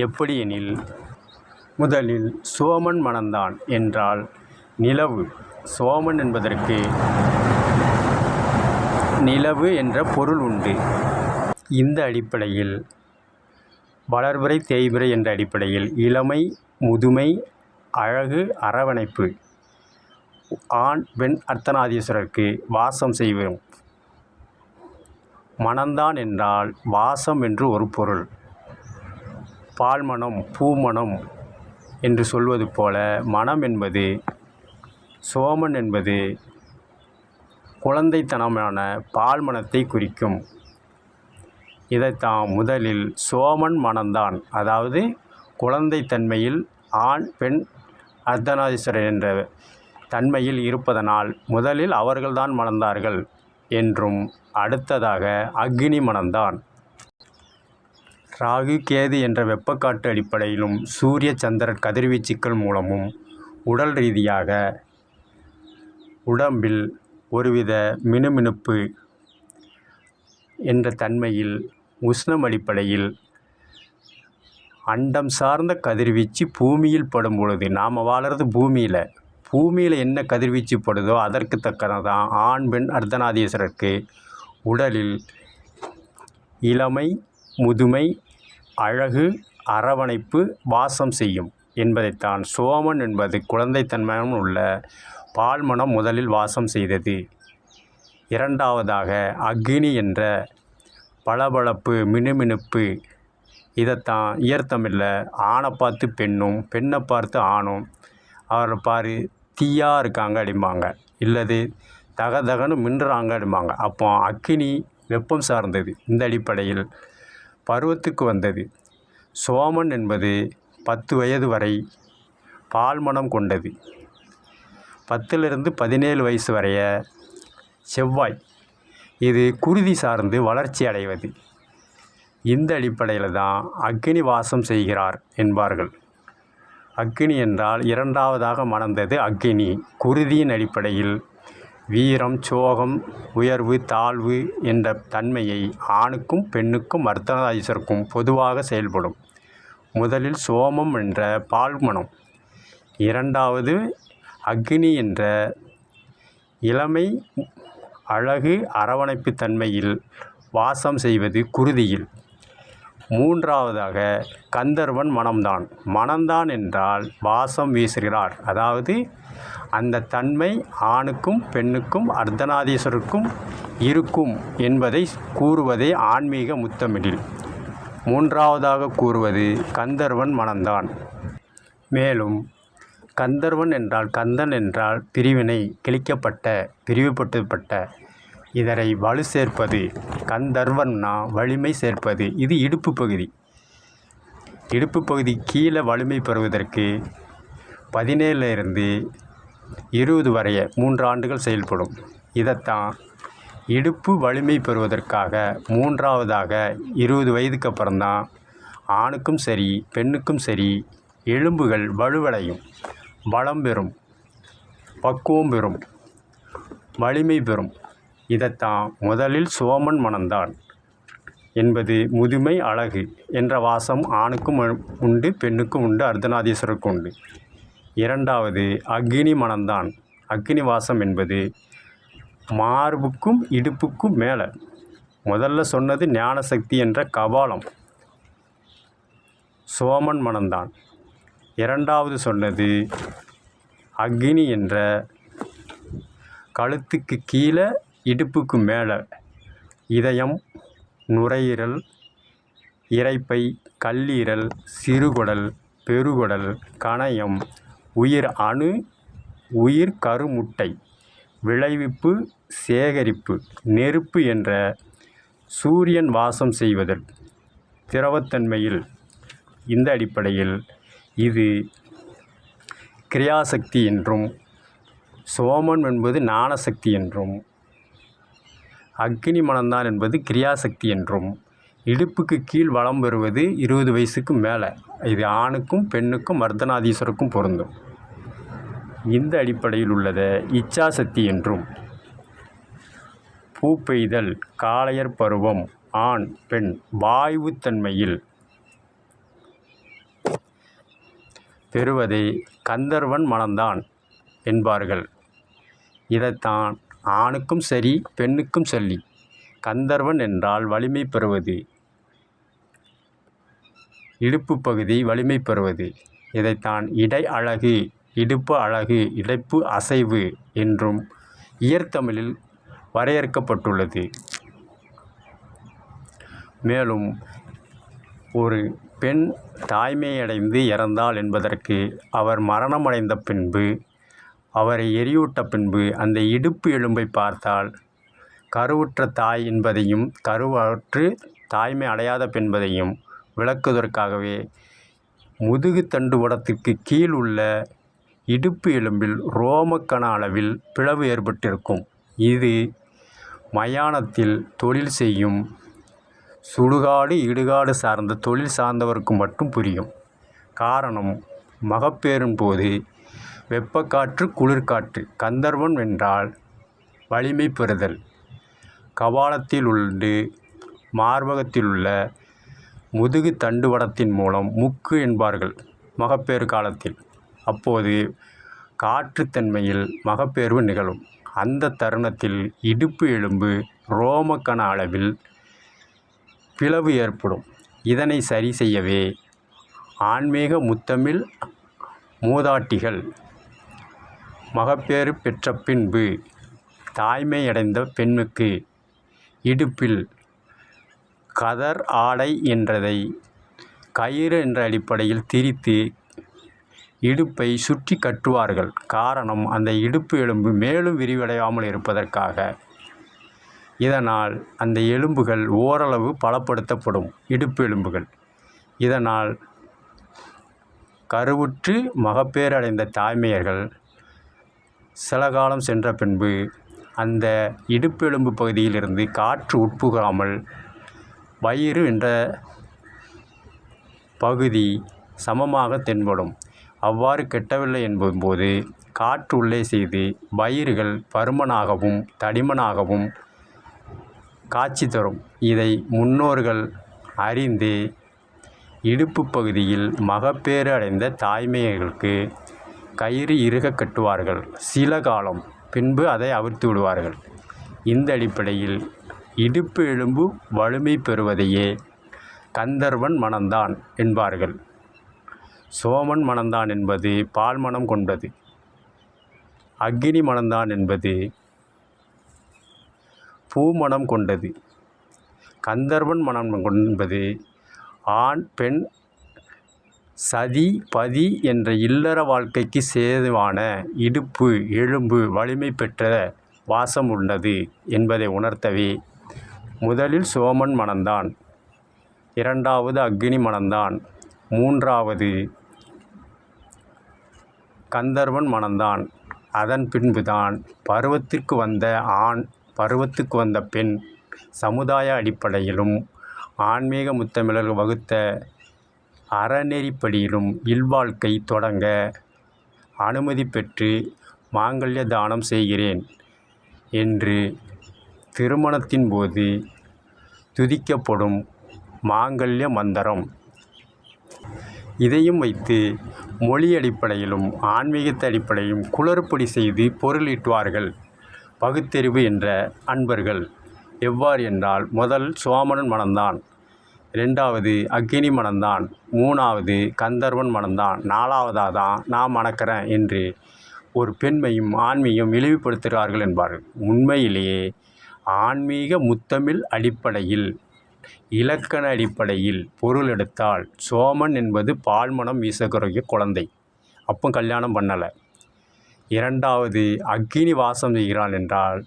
S1: எப்படியெனில், முதலில் சோமன் மணந்தான் என்றால் நிலவு. சோமன் என்பதற்கு நிலவு என்ற பொருள் உண்டு. இந்த அடிப்படையில் வளர்பிறை தேய்பிறை என்ற அடிப்படையில் இளமை, முதுமை, அழகு, அரவணைப்பு ஆண் பெண் அர்த்தநாதீஸ்வரருக்கு வாசம் செய்வோம். மணந்தான் என்றால் வாசம் என்று ஒரு பொருள். பால்மணம், பூமணம் என்று சொல்வது போல மணம் என்பது, சோமன் என்பது குழந்தைத்தனமான பால்மணத்தை குறிக்கும். இதைத்தான் முதலில் சோமன் மணந்தான். அதாவது குழந்தை தன்மையில் ஆண் பெண் அர்த்தநாதீஸ்வரர் என்ற தன்மையில் இருப்பதனால் முதலில் அவர்கள்தான் மணந்தார்கள் என்றும், அடுத்ததாக அக்னி மணந்தான். ராகு கேது என்ற வெப்பக்காற்று அடிப்படையிலும் சூரிய சந்திரன் கதிர்வீச்சுக்கள் மூலமும் உடல் ரீதியாக உடம்பில் ஒருவித மினுமினுப்பு என்ற தன்மையில் உஷ்ணம் அடிப்படையில் அண்டம் சார்ந்த கதிர்வீச்சு பூமியில் படும் பொழுது, நாம் வாழறது பூமியில் என்ன கதிர்வீச்சு படுதோ அதற்கு தக்கதான் ஆண் பெண் அர்த்தநாதீஸ்வரருக்கு உடலில் இளமை, முதுமை, அழகு, அரவணைப்பு வாசம் செய்யும் என்பதைத்தான் சோமன் என்பது குழந்தைத்தன்மையும் உள்ள பால்மனம் முதலில் வாசம் செய்தது. இரண்டாவதாக அக்னி என்ற பளபளப்பு, மினுமினுப்பு, இதைத்தான் இயற்தமிழில் ஆணை பார்த்து பெண்ணும், பெண்ணை பார்த்து ஆணும், அவரை பாரு தீயாக இருக்காங்க அப்படிம்பாங்க, இல்லது தகதகன்னு மின்னுறாங்க அப்படிம்பாங்க. அப்போ அக்னி வெப்பம் சார்ந்தது. இந்த அடிப்படையில் பருவத்துக்கு வந்தது. சோமன் என்பது 10 வயது வரை பால்மனம் கொண்டது. 10லிருந்து 17 வயசு வரைய செவ்வாய், இது குருதி சார்ந்து வளர்ச்சி அடைவது. இந்த அடிப்படையில் தான் அக்னி வாசம் செய்கிறார் என்பார்கள். அக்னி என்றால் இரண்டாவதாக மணந்தது அக்னி. குருதியின் அடிப்படையில் வீரம், சோகம், உயர்வு, தாழ்வு என்ற தன்மையை ஆணுக்கும் பெண்ணுக்கும் அர்த்தநாதீஸ்வரருக்கும் பொதுவாக செயல்படும். முதலில் சோமம் என்ற பால்மனம், இரண்டாவது அக்னி என்ற இளமை, அழகு, அரவணைப்பு தன்மையில் வாசம் செய்வது குருதியில். மூன்றாவதாக கந்தர்வன் மணந்தான் என்றால் வாசம் வீசுகிறார். அதாவது அந்த தன்மை ஆணுக்கும் பெண்ணுக்கும் அர்த்தநாதீஸ்வரருக்கும் இருக்கும் என்பதை கூறுவதே ஆன்மீக முத்தமிழில். மூன்றாவதாக கூறுவது கந்தர்வன் மணந்தான். மேலும் கந்தர்வன் என்றால், கந்தன் என்றால் பிரிவினை, கிழிக்கப்பட்ட, பிரிவுபட்டுப்பட்ட, இதனை வலு சேர்ப்பது. கந்தர்வன்னா வலிமை சேர்ப்பது. இது இடுப்பு பகுதி. இடுப்பு பகுதி கீழே வலிமை பெறுவதற்கு 17லிருந்து 20 வரைய 3 ஆண்டுகள் செயல்படும். இதைத்தான் இடுப்பு வலிமை பெறுவதற்காக மூன்றாவதாக 20 வயதுக்கு அப்புறம்தான் ஆணுக்கும் சரி பெண்ணுக்கும் சரி எலும்புகள் வலுவடையும், பலம் பெறும், பக்குவம் பெறும், வலிமை பெறும். இதைத்தான் முதலில் சோமன் மணந்தான் என்பது முதுமை, அழகு என்ற வாசம் ஆணுக்கும் உண்டு, பெண்ணுக்கும் உண்டு, அர்த்தநாதீஸ்வரருக்கும் உண்டு. இரண்டாவது அக்னி மணந்தான். அக்னி வாசம் என்பது மார்புக்கும் இடுப்புக்கும் மேலே. முதல்ல சொன்னது ஞானசக்தி என்ற கபாலம், சோமன் மணந்தான். இரண்டாவது சொன்னது அக்னி என்ற கழுத்துக்கு கீழே இடுப்புக்கு மேலே இதயம், நுரையீரல், இரைப்பை, கல்லீரல், சிறுகுடல், பெருகுடல், கணையம், உயிர் அணு, உயிர் கருமுட்டை, விளைவிப்பு, சேகரிப்பு, நெருப்பு என்ற சூரியன் வாசம் செய்வதில் திரவத்தன்மையில். இந்த அடிப்படையில் இது கிரியாசக்தி என்றும், சோமன் என்பது ஞானசக்தி என்றும், அக்னி மணந்தான் என்பது கிரியாசக்தி என்றும், இடுப்புக்கு கீழ் வளம் பெறுவது 20 வயசுக்கு மேலே. இது ஆணுக்கும் பெண்ணுக்கும் அர்த்தநாதீஸ்வரருக்கும் பொருந்தும். இந்த அடிப்படையில் உள்ளதை இச்சாசக்தி என்றும், பூப்பெய்தல், காளையர் பருவம், ஆண் பெண் வாயுத்தன்மையில் பெறுவதை கந்தர்வன் மணந்தான் என்பார்கள். இதைத்தான் ஆணுக்கும் சரி பெண்ணுக்கும் சொல்லி, கந்தர்வன் என்றால் வலிமை பெறுவது, இடுப்பு பகுதி வலிமை பெறுவது. இதைத்தான் இடை அழகு, இடுப்பு அழகு, இடுப்பு அசைவு என்றும் இயற்தமிழில் வரையறுக்கப்பட்டுள்ளது. மேலும் ஒரு பெண் தாய்மையடைந்து இறந்தாள் என்பதற்கு அவர் மரணமடைந்த பின்பு, அவரை எரியூட்ட பின்பு அந்த இடுப்பு எலும்பை பார்த்தால் கருவுற்ற தாய் என்பதையும், கருவற்று தாய்மை அடையாத பெண்பதையும் விளக்குவதற்காகவே முதுகு தண்டுவடத்திற்கு கீழ் உள்ள இடுப்பு எலும்பில் ரோமக்கண அளவில் பிளவு ஏற்பட்டிருக்கும். இது மயானத்தில் தொழில் செய்யும் சுடுகாடு இடுகாடு சார்ந்த தொழில் சார்ந்தவருக்கு மட்டும் புரியும். காரணம், மகப்பேறின் போது வெப்பக்காற்று குளிர்காற்று. கந்தர்வன் என்றால் வலிமை பெறுதல். கபாலத்தில் உள்ள மார்பகத்தில் உள்ள முதுகு தண்டுவடத்தின் மூலம் முக்கு என்பார்கள் மகப்பேறு காலத்தில். அப்போது காற்றுத்தன்மையில் மகப்பேறு நிகழும். அந்த தருணத்தில் இடுப்பு எலும்பு ரோமக்கண அளவில் பிளவு ஏற்படும். இதனை சரி செய்யவே ஆன்மீக முத்தமிழ் மூதாட்டிகள் மகப்பேறு பெற்ற பின்பு தாய்மையடைந்த பெண்ணுக்கு இடுப்பில் கதர் ஆடை என்றதை கயிறு என்ற அடிப்படையில் திரித்து இடுப்பை சுற்றி கட்டுவார்கள். காரணம், அந்த இடுப்பு எலும்பு மேலும் விரிவடையாமல் இருப்பதற்காக. இதனால் அந்த எலும்புகள் ஓரளவு பலப்படுத்தப்படும். இடுப்பு எலும்புகள் இதனால் கருவுற்று மகப்பேறு அடைந்த தாய்மையர்கள் சில காலம் சென்ற பின்பு அந்த இடுப்பு எலும்பு பகுதியிலிருந்து காற்று உட்புகாமல் வயிறு என்ற பகுதி சமமாக தென்படும். அவ்வாறு கெட்டவில்லை என்பதும்போது காற்று உள்ளே செய்து வயிறுகள் பருமனாகவும் தடிமனாகவும் காட்சி தரும். இதை முன்னோர்கள் அறிந்து இடுப்பு பகுதியில் மகப்பேறு அடைந்த தாய்மையர்களுக்கு கயிறு இறுக கட்டுவார்கள். சில காலம் பின்பு அதை அவிழ்த்து விடுவார்கள். இந்த அடிப்படையில் இடுப்பு எலும்பு வலிமை பெறுவதையே கந்தர்வன் மணந்தான் என்பார்கள். சோமன் மணந்தான் என்பது பால் மணம் கொண்டது. அக்கினி மணந்தான் என்பது பூமணம் கொண்டது. கந்தர்வன் மணம் என்பது ஆண் பெண் சதி பதி என்ற இல்லற வாழ்க்கைக்கு சேதுவான இடுப்பு எலும்பு வலிமை பெற்ற வாசம் உள்ளது என்பதை உணர்த்தவே முதலில் சோமன் மணந்தான், இரண்டாவது அக்கினி மணந்தான், மூன்றாவது கந்தர்வன் மணந்தான். அதன் பின்புதான் பருவத்திற்கு வந்த ஆண், பருவத்துக்கு வந்த பெண் சமுதாய அடிப்படையிலும் ஆன்மீக முத்தமிழர்கள் வகுத்த அறநெறிப்படியிலும் இல்வாழ்க்கை தொடங்க அனுமதி பெற்று மாங்கல்ய தானம் செய்கிறேன் என்று திருமணத்தின் போது துதிக்கப்படும் மாங்கல்ய மந்திரம். இதையும் வைத்து மொழி அடிப்படையிலும் ஆன்மீகத்தை அடிப்படையிலும் குளறுபடி செய்து பொருளீட்டுவார்கள் பகுத்தறிவு என்ற அன்பர்கள். எவ்வாறு என்றால், முதல் சோமனன் மணந்தான், ரெண்டாவது அக்கினி மணந்தான், மூணாவது கந்தர்வன் மணந்தான், நாலாவதாக தான் நான் மணக்கிறேன் என்று ஒரு பெண்மையும் ஆன்மீகம் இழிவுபடுத்துகிறார்கள் என்பார்கள். உண்மையிலேயே ஆன்மீக முத்தமிழ் அடிப்படையில் இலக்கண அடிப்படையில் பொருள் எடுத்தால் சோமன் என்பது பால்மணம் வீசக்கூடிய குழந்தை. அப்போ கல்யாணம் பண்ணலை. இரண்டாவது அக்கினி வாசம் செய்கிறான் என்றால்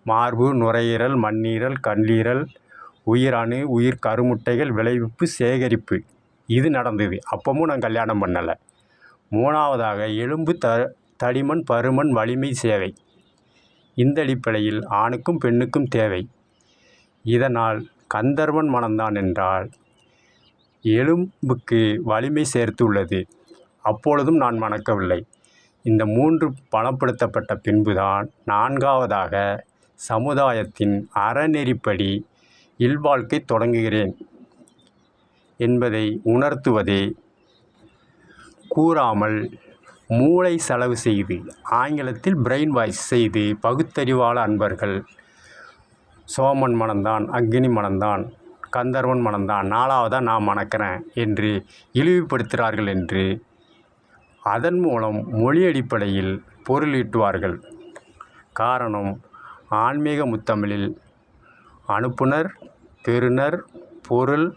S1: மார்பு, நுரையீரல், மண்ணீரல், கல்லீரல், உயிரணு, உயிர் கருமுட்டைகள் விளைவிப்பு சேகரிப்பு இது நடந்தது. அப்பவும் நான் கல்யாணம் பண்ணலை. மூணாவதாக எலும்பு தடிமன் பருமன் வலிமை சேவை. இந்த அடிப்படையில் ஆணுக்கும் பெண்ணுக்கும் தேவை. இதனால் கந்தர்வன் மணந்தான் என்றால் எலும்புக்கு வலிமை சேர்த்துள்ளது. அப்பொழுதும் நான் மணக்கவில்லை. இந்த மூன்று பலப்படுத்தப்பட்ட பின்புதான் நான்காவதாக சமுதாயத்தின் அறநெறிப்படி இல்வாழ்க்கை தொடங்குகிறேன் என்பதை உணர்த்துவதே கூறாமல் மூளை செலவு செய்து, ஆங்கிலத்தில் பிரெயின் வாஷ் செய்து பகுத்தறிவாள அன்பர்கள் சோமன் மணந்தான், அக்கினி மணந்தான், கந்தர்வன் மணந்தான், நாலாவதாக நான் மணக்கிறேன் என்று இழிவுபடுத்துகிறார்கள் என்று அதன் மூலம் மொழி அடிப்படையில் பொருளீட்டுவார்கள். காரணம், ஆன்மீக முத்தமிழில் அனுப்புனர், பெறுநர், பொருள்,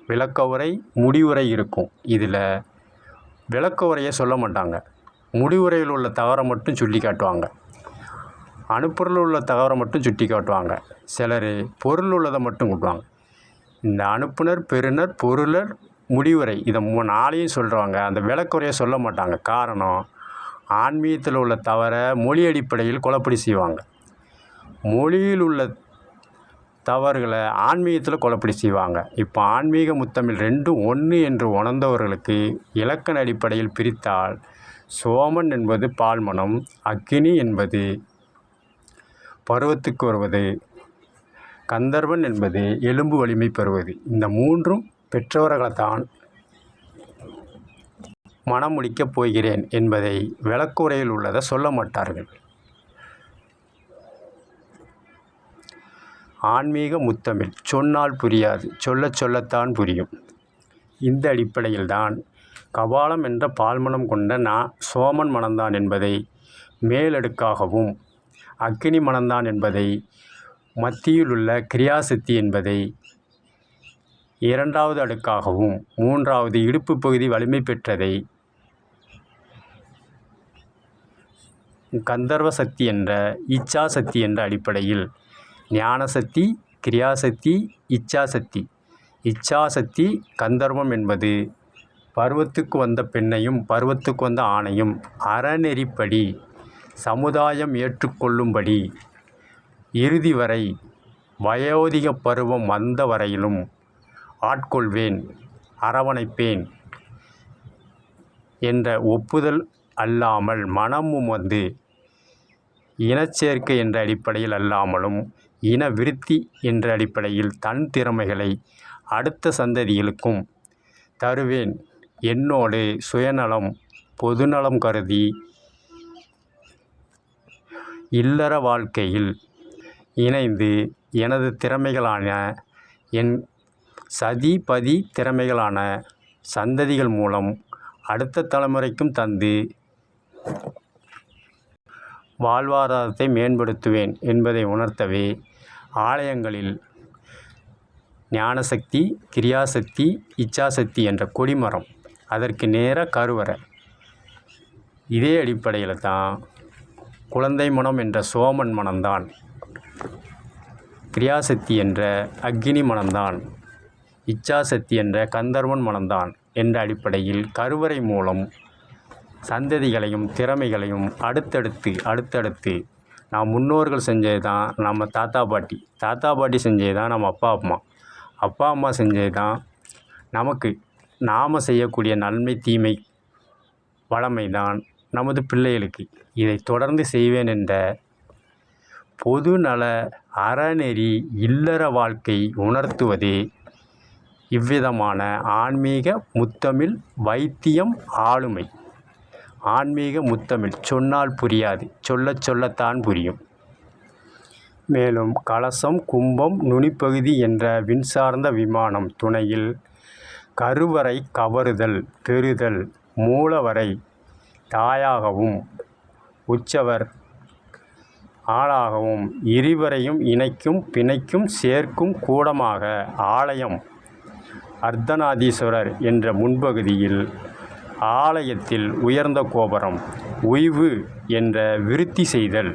S1: விளக்கவுரை, முடிவுரை இருக்கும். இதில் விளக்கவுரையை சொல்ல மாட்டாங்க. முடிவுரையில் உள்ள தவறை மட்டும் சுட்டி காட்டுவாங்க. அனுப்புரில் உள்ள தவறை மட்டும் சுட்டி காட்டுவாங்க. சிலர் பொருள் உள்ளதை மட்டும் கூட்டுவாங்க. இந்த அனுப்புனர், பெறுநர், பொருளர், முடிவுரை இதை நாளையும் சொல்கிறவங்க அந்த விளக்குறையை சொல்ல மாட்டாங்க. காரணம், ஆன்மீகத்தில் உள்ள தவறை மொழி அடிப்படையில் குழப்படி செய்வாங்க. மொழியில் உள்ள தவறுகளை ஆன்மீகத்தில் குழப்படி செய்வாங்க. இப்போ ஆன்மீக முத்தமிழ் ரெண்டும் ஒன்று என்று உணர்ந்தவர்களுக்கு இலக்கண அடிப்படையில் பிரித்தால் சோமன் என்பது பால்மனம், அக்கினி என்பது பருவத்துக்கு வருவது, கந்தர்வன் என்பது எலும்பு வலிமை பெறுவது. இந்த மூன்றும் பெற்றவர்களைத்தான் மனம் முடிக்கப் போகிறேன் என்பதை விளக்குறையில் உள்ளதை சொல்ல மாட்டார்கள். ஆன்மீக முத்தமிழ் சொன்னால் புரியாது, சொல்லத்தான் புரியும். இந்த அடிப்படையில்தான் கபாலம் என்ற பால்மனம் கொண்ட சோமன் மனம்தான் என்பதை மேலடுக்காகவும், அக்கினி மனம்தான் என்பதை மத்தியில் உள்ள கிரியாசக்தி என்பதை இரண்டாவது அடுக்காகவும், மூன்றாவது இடுப்பு பகுதி வலிமை பெற்றதை கந்தர்வ சக்தி என்ற இச்சாசக்தி என்ற அடிப்படையில் ஞானசக்தி, கிரியாசக்தி, இச்சாசக்தி. இச்சாசக்தி கந்தர்வம் என்பது பருவத்துக்கு வந்த பெண்ணையும் பருவத்துக்கு வந்த ஆணையும் அறநெறிப்படி சமுதாயம் ஏற்றுக்கொள்ளும்படி இறுதி வரை வயோதிக பருவம் வந்த வரையிலும் ஆட்கொள்வேன், அரவணைப்பேன் என்ற ஒப்புதல் அல்லாமல் மனமும் வந்து இனச்சேர்க்கை என்ற அடிப்படையில் அல்லாமலும் இன விருத்தி என்ற அடிப்படையில் தன் திறமைகளை அடுத்த சந்ததிகளுக்கும் தருவேன். என்னோடு சுயநலம் பொதுநலம் கருதி இல்லற வாழ்க்கையில் இணைந்து எனது திறமைகளான என் சதிபதி திறமைகளான சந்ததிகள் மூலம் அடுத்த தலைமுறைக்கும் தந்து வாழ்வாதாரத்தை மேம்படுத்துவேன் என்பதை உணர்த்தவே ஆலயங்களில் ஞானசக்தி, கிரியாசக்தி, இச்சாசக்தி என்ற கொடிமரம், அதற்கு நேராக கருவறை. இதே அடிப்படையில் தான் குழந்தை மனம் என்ற சோமன் மனம்தான், கிரியாசக்தி என்ற அக்கினி மனம்தான், இச்சாசக்தி என்ற கந்தர்வன் மனம்தான் என்ற அடிப்படையில் கருவறை மூலம் சந்ததிகளையும் திறமைகளையும் அடுத்தடுத்து நாம் முன்னோர்கள் செஞ்சது தான் நம்ம தாத்தா பாட்டி செஞ்சது தான் நம்ம அப்பா அம்மா செஞ்சது தான் நமக்கு நாம் செய்யக்கூடிய நன்மை தீமை வளமை தான் நமது பிள்ளைகளுக்கு. இதை தொடர்ந்து செய்வேன் என்ற பொதுநல அறநெறி இல்லற வாழ்க்கை உணர்த்துவதே இவ்விதமான ஆன்மீக முத்தமிழ் வைத்தியம் ஆளுமை. ஆன்மீக முத்தமிழ் சொன்னால் புரியாது, சொல்லத்தான் புரியும். மேலும் கலசம், கும்பம், நுனிப்பகுதி என்ற விண்சார்ந்த விமானம் துணையில் கருவறை கவருதல், பெறுதல், மூலவரை தாயாகவும் உற்சவர் ஆளாகவும் இருவரையும் இணைக்கும் பிணைக்கும் சேர்க்கும் கூடமாக ஆலயம் அர்த்தநாதீஸ்வரர் என்ற முன்பகுதியில் ஆலயத்தில் உயர்ந்த கோபுரம் உய்வு என்ற விருத்தி செய்தல்.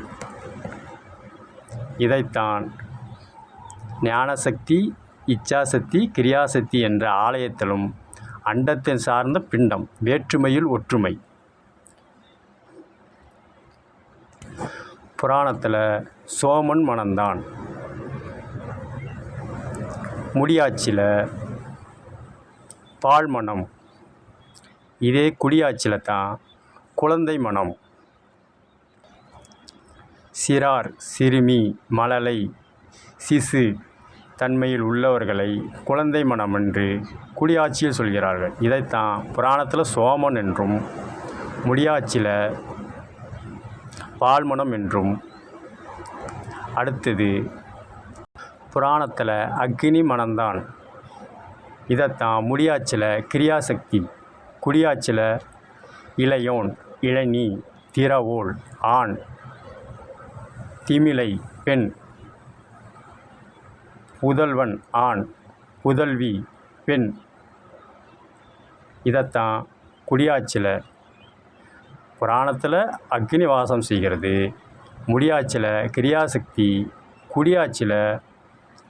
S1: இதைத்தான் ஞானசக்தி, இச்சாசக்தி, கிரியாசக்தி என்ற ஆலயத்திலும் அண்டத்தின் சார்ந்த பிண்டம் வேற்றுமையில் ஒற்றுமை. புராணத்தில் சோமன் மனம்தான், முடியாட்சியில் பால் மனம், இதே குடியாட்சியில் தான் குழந்தை மனம். சிறார், சிறுமி, மழலை, சிசு தன்மையில் உள்ளவர்களை குழந்தை மனம் என்று குடியாட்சியில் சொல்கிறார்கள். இதைத்தான் புராணத்தில் சோமன் என்றும் முடியாட்சியில் பால்மனம் என்றும், அடுத்தது புராணத்தில் அக்கினி மனம்தான். இதைத்தான் முடியாட்சியில் கிரியாசக்தி, குடியாட்சியில் இளையோன், இளநீ, திறவோல் ஆண், திமிலை பெண், புதல்வன் ஆண், புதல்வி பெண். இதைத்தான் குடியாட்சியில் புராணத்தில் அக்னி வாசம் செய்கிறது, முடியாட்சியில் கிரியாசக்தி, குடியாட்சியில்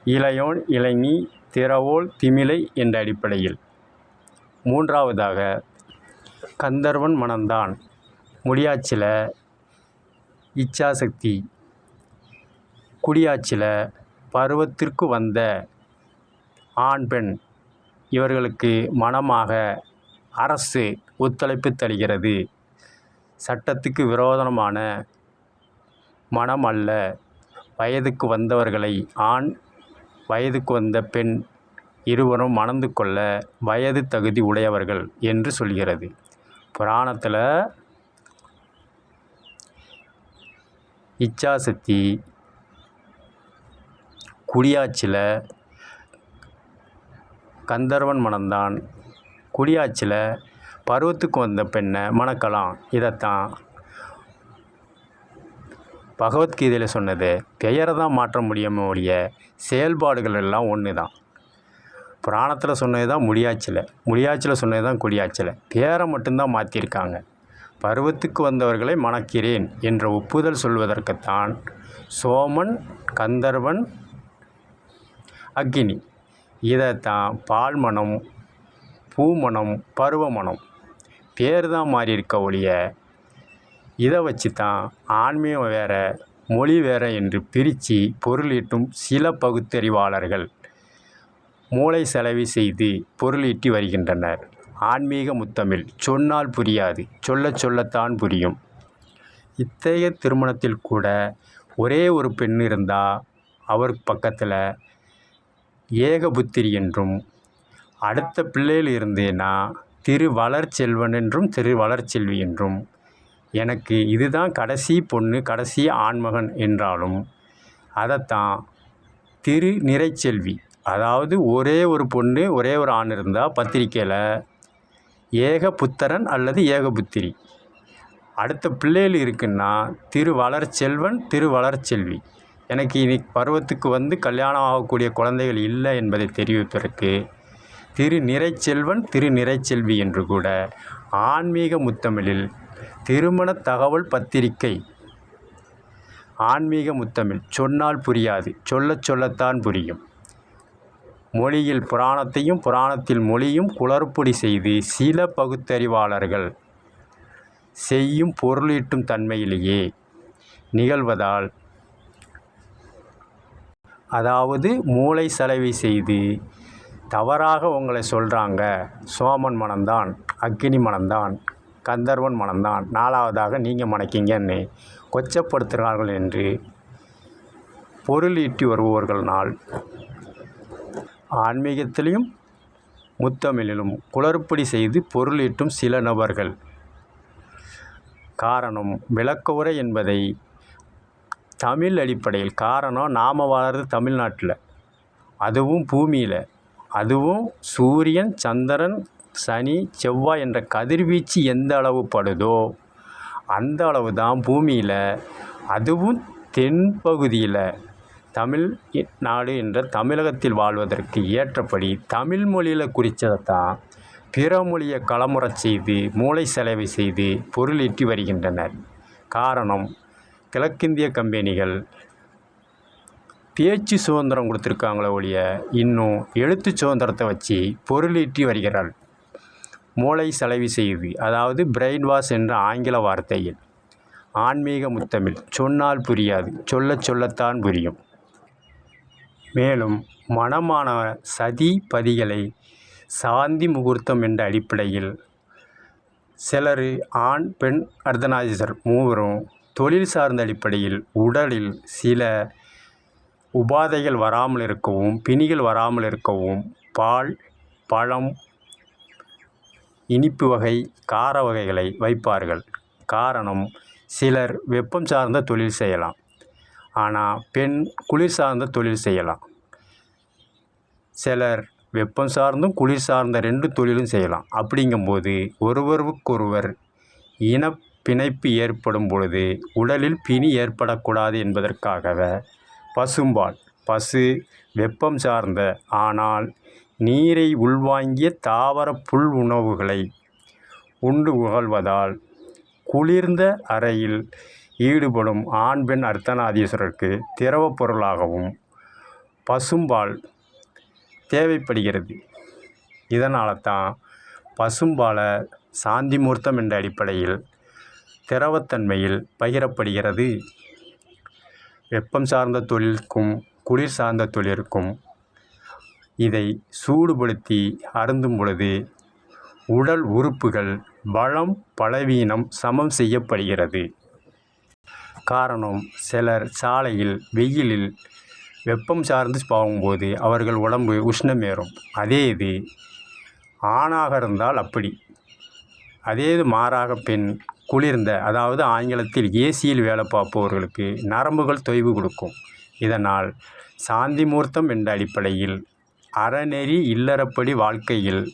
S1: இளையோன், இளைஞி, திறவோல் திமிலை என்ற அடிப்படையில். மூன்றாவதாக கந்தர்வன் மணந்தான் முடியாட்சியில் இச்சாசக்தி, குடியாட்சியில் பருவத்திற்கு வந்த ஆண் பெண் இவர்களுக்கு மணமாக அரசு ஒத்துழைப்பு தருகிறது. சட்டத்துக்கு விரோதமான மணம் அல்ல. வயதுக்கு வந்தவர்களை ஆண், வயதுக்கு வந்த பெண் இருவரும் மணந்து கொள்ள வயது தகுதி உடையவர்கள் என்று சொல்கிறது. புராணத்தில் இச்சாசக்தி குடியாட்சியில் கந்தர்வன் மணந்தான், குடியாட்சியில் பருவத்துக்கு வந்த பெண்ணை மணக்கலாம். இதைத்தான் பகவத்கீதையில் சொன்னது. பெயரை தான் மாற்ற முடியாம ஒழிய செயல்பாடுகள் எல்லாம் ஒன்று தான். புராணத்தில் சொன்னது தான் முடியாட்சியில் சொன்னது தான் குடியாட்சியில். பேரை மட்டும்தான் மாற்றிருக்காங்க. பருவத்துக்கு வந்தவர்களை மணக்கிறேன் என்ற ஒப்புதல் சொல்வதற்குத்தான் சோமன், கந்தர்வன், அக்கினி. இதைத்தான் பால்மணம், பூமணம், பருவமணம் பேர் தான் மாறி இருக்க ஒழிய இதை வச்சு தான் ஆன்மீகம் வேறு மொழி வேறு என்று பிரித்து பொருளீட்டும் சில பகுத்தறிவாளர்கள் மூளை செலவு செய்து பொருளீட்டி வருகின்றனர். ஆன்மீக முத்தமிழ் சொன்னால் புரியாது, சொல்லத்தான் புரியும். இத்தகைய திருமணத்தில் கூட ஒரே ஒரு பெண் இருந்தால் அவர் பக்கத்தில் ஏகபுத்திரி என்றும், அடுத்த பிள்ளையில் இருந்தேன்னா திரு வளர்ச்செல்வன் என்றும் திரு வளர்ச்செல்வி என்றும், எனக்கு இதுதான் கடைசி பொண்ணு கடைசி ஆண்மகன் என்றாலும் அதைத்தான் திரு நிறைச்செல்வி, அதாவது ஒரே ஒரு பொண்ணு ஒரே ஒரு ஆண் இருந்தால் பத்திரிக்கையில் ஏகபுத்திரன் அல்லது ஏகபுத்திரி, அடுத்த பிள்ளைகள் இருக்குன்னா திரு வளர்ச்செல்வன் திரு வளர்ச்செல்வி. எனக்கு இனி பருவத்துக்கு வந்து கல்யாணம் ஆகக்கூடிய குழந்தைகள் இல்லை என்பதை தெரிவிப்பதற்கு திரு நிறைச்செல்வன் திரு நிறைச்செல்வி என்று கூட ஆன்மீக முத்தமிழில் திருமண தகவல் பத்திரிகை. ஆன்மீக முத்தமிழ் சொன்னால் புரியாது, சொல்லத்தான் புரியும். மொழியில் புராணத்தையும் புராணத்தில் மொழியும் குளறுபடி செய்து சில பகுத்தறிவாளர்கள் செய்யும் பொருளீட்டும் தன்மையிலேயே நிகழ்வதால், அதாவது மூளை செலவை செய்து தவறாக உங்களை சொல்கிறாங்க. சோமன் மணந்தான், அக்கினி மணந்தான், கந்தர்வன் மணந்தான், நாலாவதாக நீங்கள் மணக்கிங்கன்னு கொச்சப்படுத்துகிறார்கள் என்று பொருளீட்டி வருபவர்களால் ஆன்மீகத்திலும் முத்தமிழிலும் குளறுபடி செய்து பொருளீட்டும் சில நபர்கள். காரணம் விளக்க உரை என்பதை தமிழ் அடிப்படையில், காரணம் நாம் வாழறது தமிழ்நாட்டில், அதுவும் பூமியில், அதுவும் சூரியன், சந்திரன், சனி, செவ்வாய் என்ற கதிர்வீச்சு எந்த அளவு படுதோ அந்த அளவு தான் பூமியில், அதுவும் தென்பகுதியில் தமிழ் நாடு என்ற தமிழகத்தில் வாழ்வதற்கு ஏற்றபடி தமிழ் மொழியில் குறித்ததைத்தான் பிற மொழியை களமுறச் செய்து மூளை செலவை செய்து பொருளீட்டி வருகின்றனர். காரணம் கிழக்கிந்திய கம்பெனிகள் பேச்சு சுதந்திரம் கொடுத்துருக்காங்களே ஒழிய இன்னும் எழுத்து சுதந்திரத்தை வச்சு பொருளீட்டி வருகிறார்கள். மூளை செலவு செய்து, அதாவது பிரெயின் வாஷ் என்ற ஆங்கில வார்த்தையில். ஆன்மீக முத்தமிழ் சொன்னால் புரியாது, சொல்லத்தான் புரியும். மேலும் மணமான சதி பதிகளை சாந்தி முகூர்த்தம் என்ற அடிப்படையில் சிலர் ஆண் பெண் அர்த்தநாதீஸ்வரர் மூவரும் தொழில் சார்ந்த அடிப்படையில் உடலில் சில உபாதைகள் வராமல் இருக்கவும், பிணிகள் வராமல் இருக்கவும் பால், பழம், இனிப்பு வகை, கார வகைகளை வைப்பார்கள். காரணம் சிலர் வெப்பம் சார்ந்த தொழில் செய்யலாம், ஆனால் பெண் குளிர் சார்ந்த தொழில் செய்யலாம். சிலர் வெப்பம் சார்ந்தும் குளிர் சார்ந்த 2 தொழிலும் செய்யலாம். அப்படிங்கும்போது ஒருவருக்கொருவர் இனப்பிணைப்பு ஏற்படும் பொழுது உடலில் பிணி ஏற்படக்கூடாது என்பதற்காகவே பசும்பால், பசு வெப்பம் சார்ந்த ஆனால் நீரை உள்வாங்கிய தாவர புல் உணவுகளை உண்டு உகழ்வதால் குளிர்ந்த அறையில் ஈடுபடும் ஆண் பெண் அர்த்தநாதீஸ்வரருக்கு திரவப் பொருளாகவும் பசும்பால் தேவைப்படுகிறது. இதனால தான் பசும்பாலை சாந்தி முகூர்த்தம் என்ற அடிப்படையில் திரவத்தன்மையில் பகிரப்படுகிறது. வெப்பம் சார்ந்த தொழிலுக்கும் குளிர் சார்ந்த தொழிலுக்கும் இதை சூடுபடுத்தி அருந்தும் பொழுது உடல் உறுப்புகள் பலம் பலவீனம் சமம் செய்யப்படுகிறது. காரணம், சிலர் சாலையில் வெயிலில் வெப்பம் சார்ந்து போகும்போது அவர்கள் உடம்பு உஷ்ணமேறும். அதே இது ஆணாக இருந்தால் அப்படி, அதே இது மாறாக பெண் குளிர்ந்த, அதாவது ஆங்கிலத்தில் ஏசியில் வேலை பார்ப்பவர்களுக்கு நரம்புகள் தொய்வு கொடுக்கும். இதனால் சாந்தி முகூர்த்தம் என்ற அடிப்படையில் அறநெறி இல்லறப்படி வாழ்க்கையில்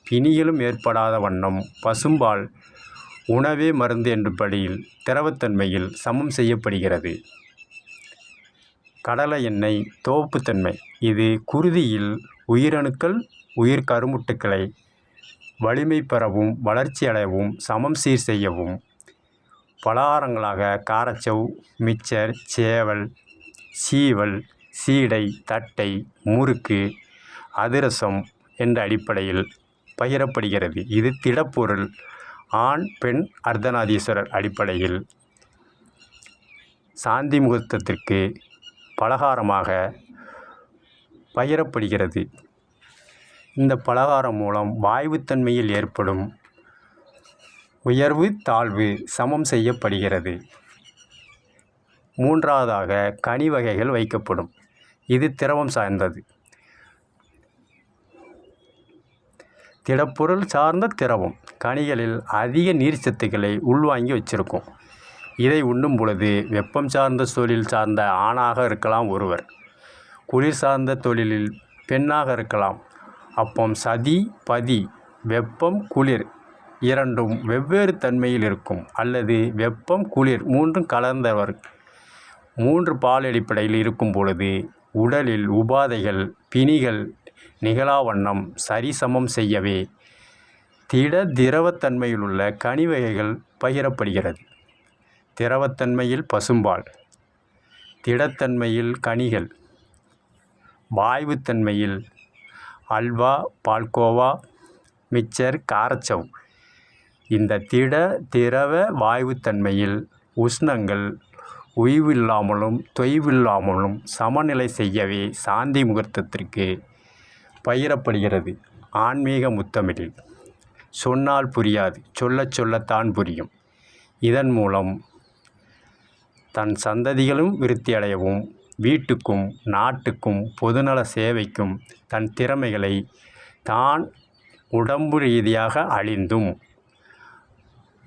S1: பிணிகளும் ஏற்படாத வண்ணம் பசும்பால் உணவே மருந்து என்றபடியில் திரவத்தன்மையில் சமம் செய்யப்படுகிறது. கடலை எண்ணெய் தோப்புத்தன்மை. இது குருதியில் உயிரணுக்கள் உயிர் கருமுட்டுக்களை வலிமை பெறவும் வளர்ச்சி அடையவும் சமம் சீர் செய்யவும் பலகாரங்களாக காரச்சவ், மிச்சர், சேவல், சீவல், சீடை, தட்டை, முறுக்கு, அதிரசம் என்ற அடிப்படையில் பகிரப்படுகிறது. இது திடப்பொருள் ஆண் பெண் அர்த்தநாதீஸ்வரர் அடிப்படையில் சாந்தி முகூர்த்தத்திற்கு பலகாரமாக பகிரப்படுகிறது. இந்த பலகாரம் மூலம் வாயுத்தன்மையில் ஏற்படும் உயர்வு தாழ்வு சமம் செய்யப்படுகிறது. மூன்றாவதாக கனி வகைகள் வைக்கப்படும். இது திரவம் சார்ந்தது. திடப்பொருள் சார்ந்த திரவம் கனிகளில் அதிக நீர்ச்சத்துக்களை உள்வாங்கி வச்சிருக்கும். இதை உண்ணும் பொழுது வெப்பம் சார்ந்த தொழில் சார்ந்த ஆணாக இருக்கலாம் ஒருவர், குளிர் சார்ந்த தொழிலில் பெண்ணாக இருக்கலாம். அப்போ சதி பதி வெப்பம் குளிர் இரண்டும் வெவ்வேறு தன்மையில் இருக்கும். அல்லது வெப்பம் குளிர் மூன்றும் கலந்தவர் 3 பால் அடிப்படையில் இருக்கும் பொழுது உடலில் உபாதைகள் பிணிகள் நிகழாவண்ணம் சரிசமம் செய்யவே திரவத்தன்மையிலுள்ள கனி வகைகள் பகிரப்படுகிறது. திரவத்தன்மையில் பசும்பால், திடத்தன்மையில் கனிகள், வாயுத்தன்மையில் அல்வா, பால்கோவா, மிச்சர், காரச்சவ். இந்த திரவ வாயுத்தன்மையில் உஷ்ணங்கள் உய்வில்லாமலும் தொய்வில்லாமலும் சமநிலை செய்யவே சாந்தி முகூர்த்தத்திற்கு பகிரப்படுகிறது. ஆன்மீக முத்தமிழில் சொன்னால் புரியாது, சொல்லத்தான் புரியும். இதன் மூலம் தன் சந்ததிகளும் விருத்தி அடையவும் வீட்டுக்கும் நாட்டுக்கும் பொதுநல சேவைக்கும் தன் திறமைகளை தான் உடம்பு ரீதியாக அழிந்தும்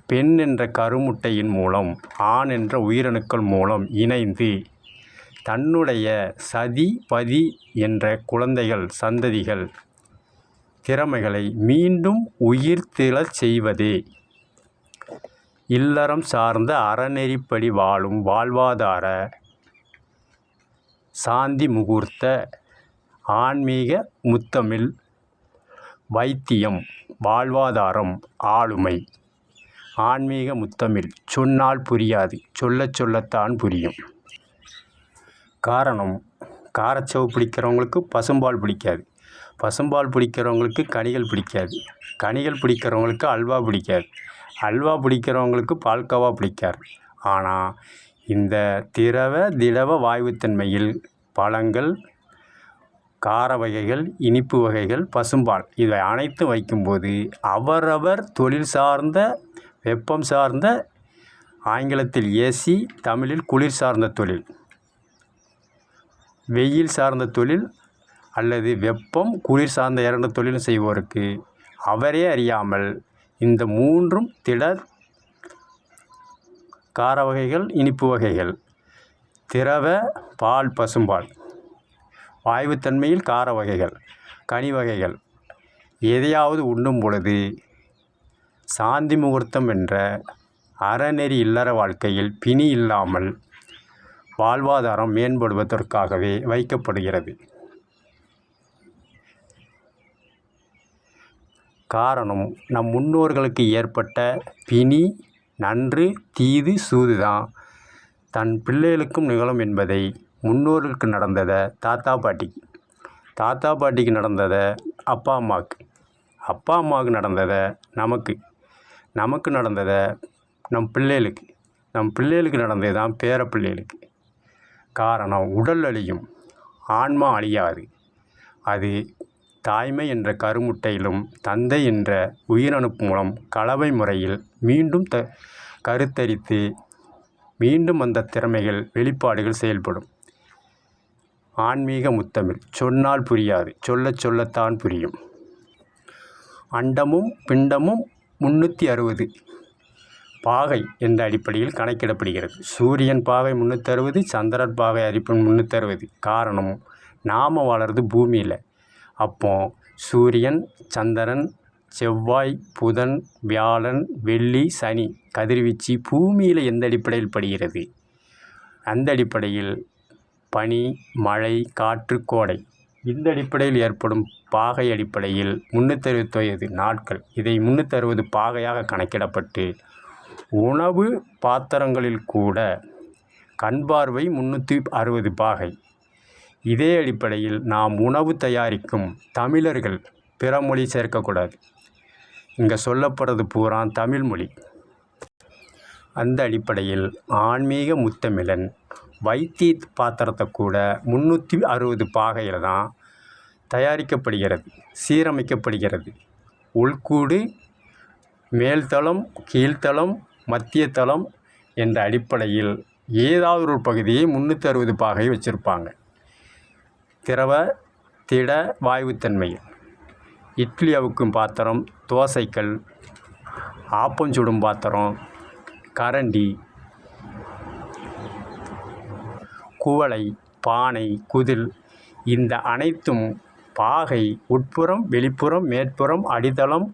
S1: பெண் என்ற கருமுட்டையின் மூலம் ஆண் என்ற உயிரணுக்கள் மூலம் இணைந்து தன்னுடைய சதி பதி என்ற குழந்தைகள் சந்ததிகள் திறமைகளை மீண்டும் உயிர்த்தெழச் செய்வதே இல்லறம் சார்ந்த அறநெறிப்படி வாழும் வாழ்வாதார சாந்தி முகூர்த்த ஆன்மீக முத்தமிழ் வைத்தியம் வாழ்வாதாரம் ஆளுமை. ஆன்மீக முத்தமிழ் சொன்னால் புரியாது, சொல்லத்தான் புரியும். காரணம், காரச்சவு பிடிக்கிறவங்களுக்கு பசும்பால் பிடிக்காது, பசும்பால் பிடிக்கிறவங்களுக்கு கனிகள் பிடிக்காது, கனிகள் பிடிக்கிறவங்களுக்கு அல்வா பிடிக்காது, அல்வா பிடிக்கிறவங்களுக்கு பால்கோவா பிடிக்காது. ஆனால் இந்த திரவ வாயுத்தன்மையில் பழங்கள், கார வகைகள், இனிப்பு வகைகள், பசும்பால் இவை அனைத்தும் வைக்கும்போது அவரவர் தொழில் சார்ந்த வெப்பம் சார்ந்த, ஆங்கிலத்தில் ஏசி, தமிழில் குளிர் சார்ந்த தொழில், வெயில் சார்ந்த தொழில் அல்லது வெப்பம் குளிர் சார்ந்த 2 தொழிலும் செய்வோருக்கு அவரே அறியாமல் இந்த 3ம் கார வகைகள், இனிப்பு வகைகள், திரவ பால் பசும்பால், வாயுத்தன்மையில் கார வகைகள், கனி வகைகள் எதையாவது உண்ணும் பொழுது சாந்தி முகூர்த்தம் என்ற அறநெறி இல்லற வாழ்க்கையில் பிணி இல்லாமல் வாழ்வாதாரம் மேம்படுவதற்காகவே வைக்கப்படுகிறது. காரணம், நம் முன்னோர்களுக்கு ஏற்பட்ட பிணி நன்று தீது சூது தான் தன் பிள்ளைகளுக்கும் நிகழும் என்பதை முன்னோர்களுக்கு நடந்ததை தாத்தா பாட்டி தாத்தா பாட்டிக்கு நடந்ததை அப்பா அம்மாவுக்கு நடந்ததை நமக்கு நடந்ததை நம் பிள்ளைகளுக்கு நடந்தது தான் பேர பிள்ளைகளுக்கு. காரணம், உடல் அழியும், ஆன்மா அழியாது. அது தாய்மை என்ற கருமுட்டையிலும் தந்தை என்ற உயிரணுப்பு மூலம் கலவை முறையில் மீண்டும் கருத்தரித்து மீண்டும் அந்த திறமைகள் வெளிப்பாடுகள் செயல்படும். ஆன்மீக முத்தமிழ். சொன்னால் புரியாது, சொல்லத்தான் புரியும். அண்டமும் பிண்டமும் 360 பாகை என்ற அடிப்படையில் கணக்கிடப்படுகிறது. சூரியன் பாகை 360, சந்திரன் பாகை 360. காரணம், நாம் வளர்றது பூமியில். அப்போ சூரியன், சந்திரன், செவ்வாய், புதன், வியாழன், வெள்ளி, சனி கதிர்வீச்சு பூமியில் எந்த அடிப்படையில் படுகிறது? அந்த அடிப்படையில் பனி, மழை, காற்று, கோடை இந்த அடிப்படையில் ஏற்படும் பாகை அடிப்படையில் 365 நாட்கள், இதை 360 பாகையாக கணக்கிடப்பட்டு உணவு பாத்திரங்களில் கூட கண் பார்வை 360 பாகை. இதே அடிப்படையில் நாம் உணவு தயாரிக்கும் தமிழர்கள் பிற மொழி சேர்க்கக்கூடாது. இங்கே சொல்லப்படுறது பூரா தமிழ் மொழி. அந்த அடிப்படையில் ஆன்மீக முத்தமிழன் வைத்திய பாத்திரத்தை கூட 360 பாகையில் தான் தயாரிக்கப்படுகிறது, சீரமைக்கப்படுகிறது. உள்கூடு, மேல்தளம், கீழ்த்தளம், மத்திய தளம் என்ற அடிப்படையில் ஏதாவது ஒரு பகுதியை 360 பாகை வச்சுருப்பாங்க. திரவ, திட, வாயுத்தன்மையில் இட்லி அவுக்கும் பாத்திரம், தோசைக்கல், ஆப்பம் சுடும் பாத்திரம், கரண்டி, குவளை, பானை, குதில் இந்த அனைத்தும் பாகை உட்புறம், வெளிப்புறம், மேற்புறம், அடித்தளம்,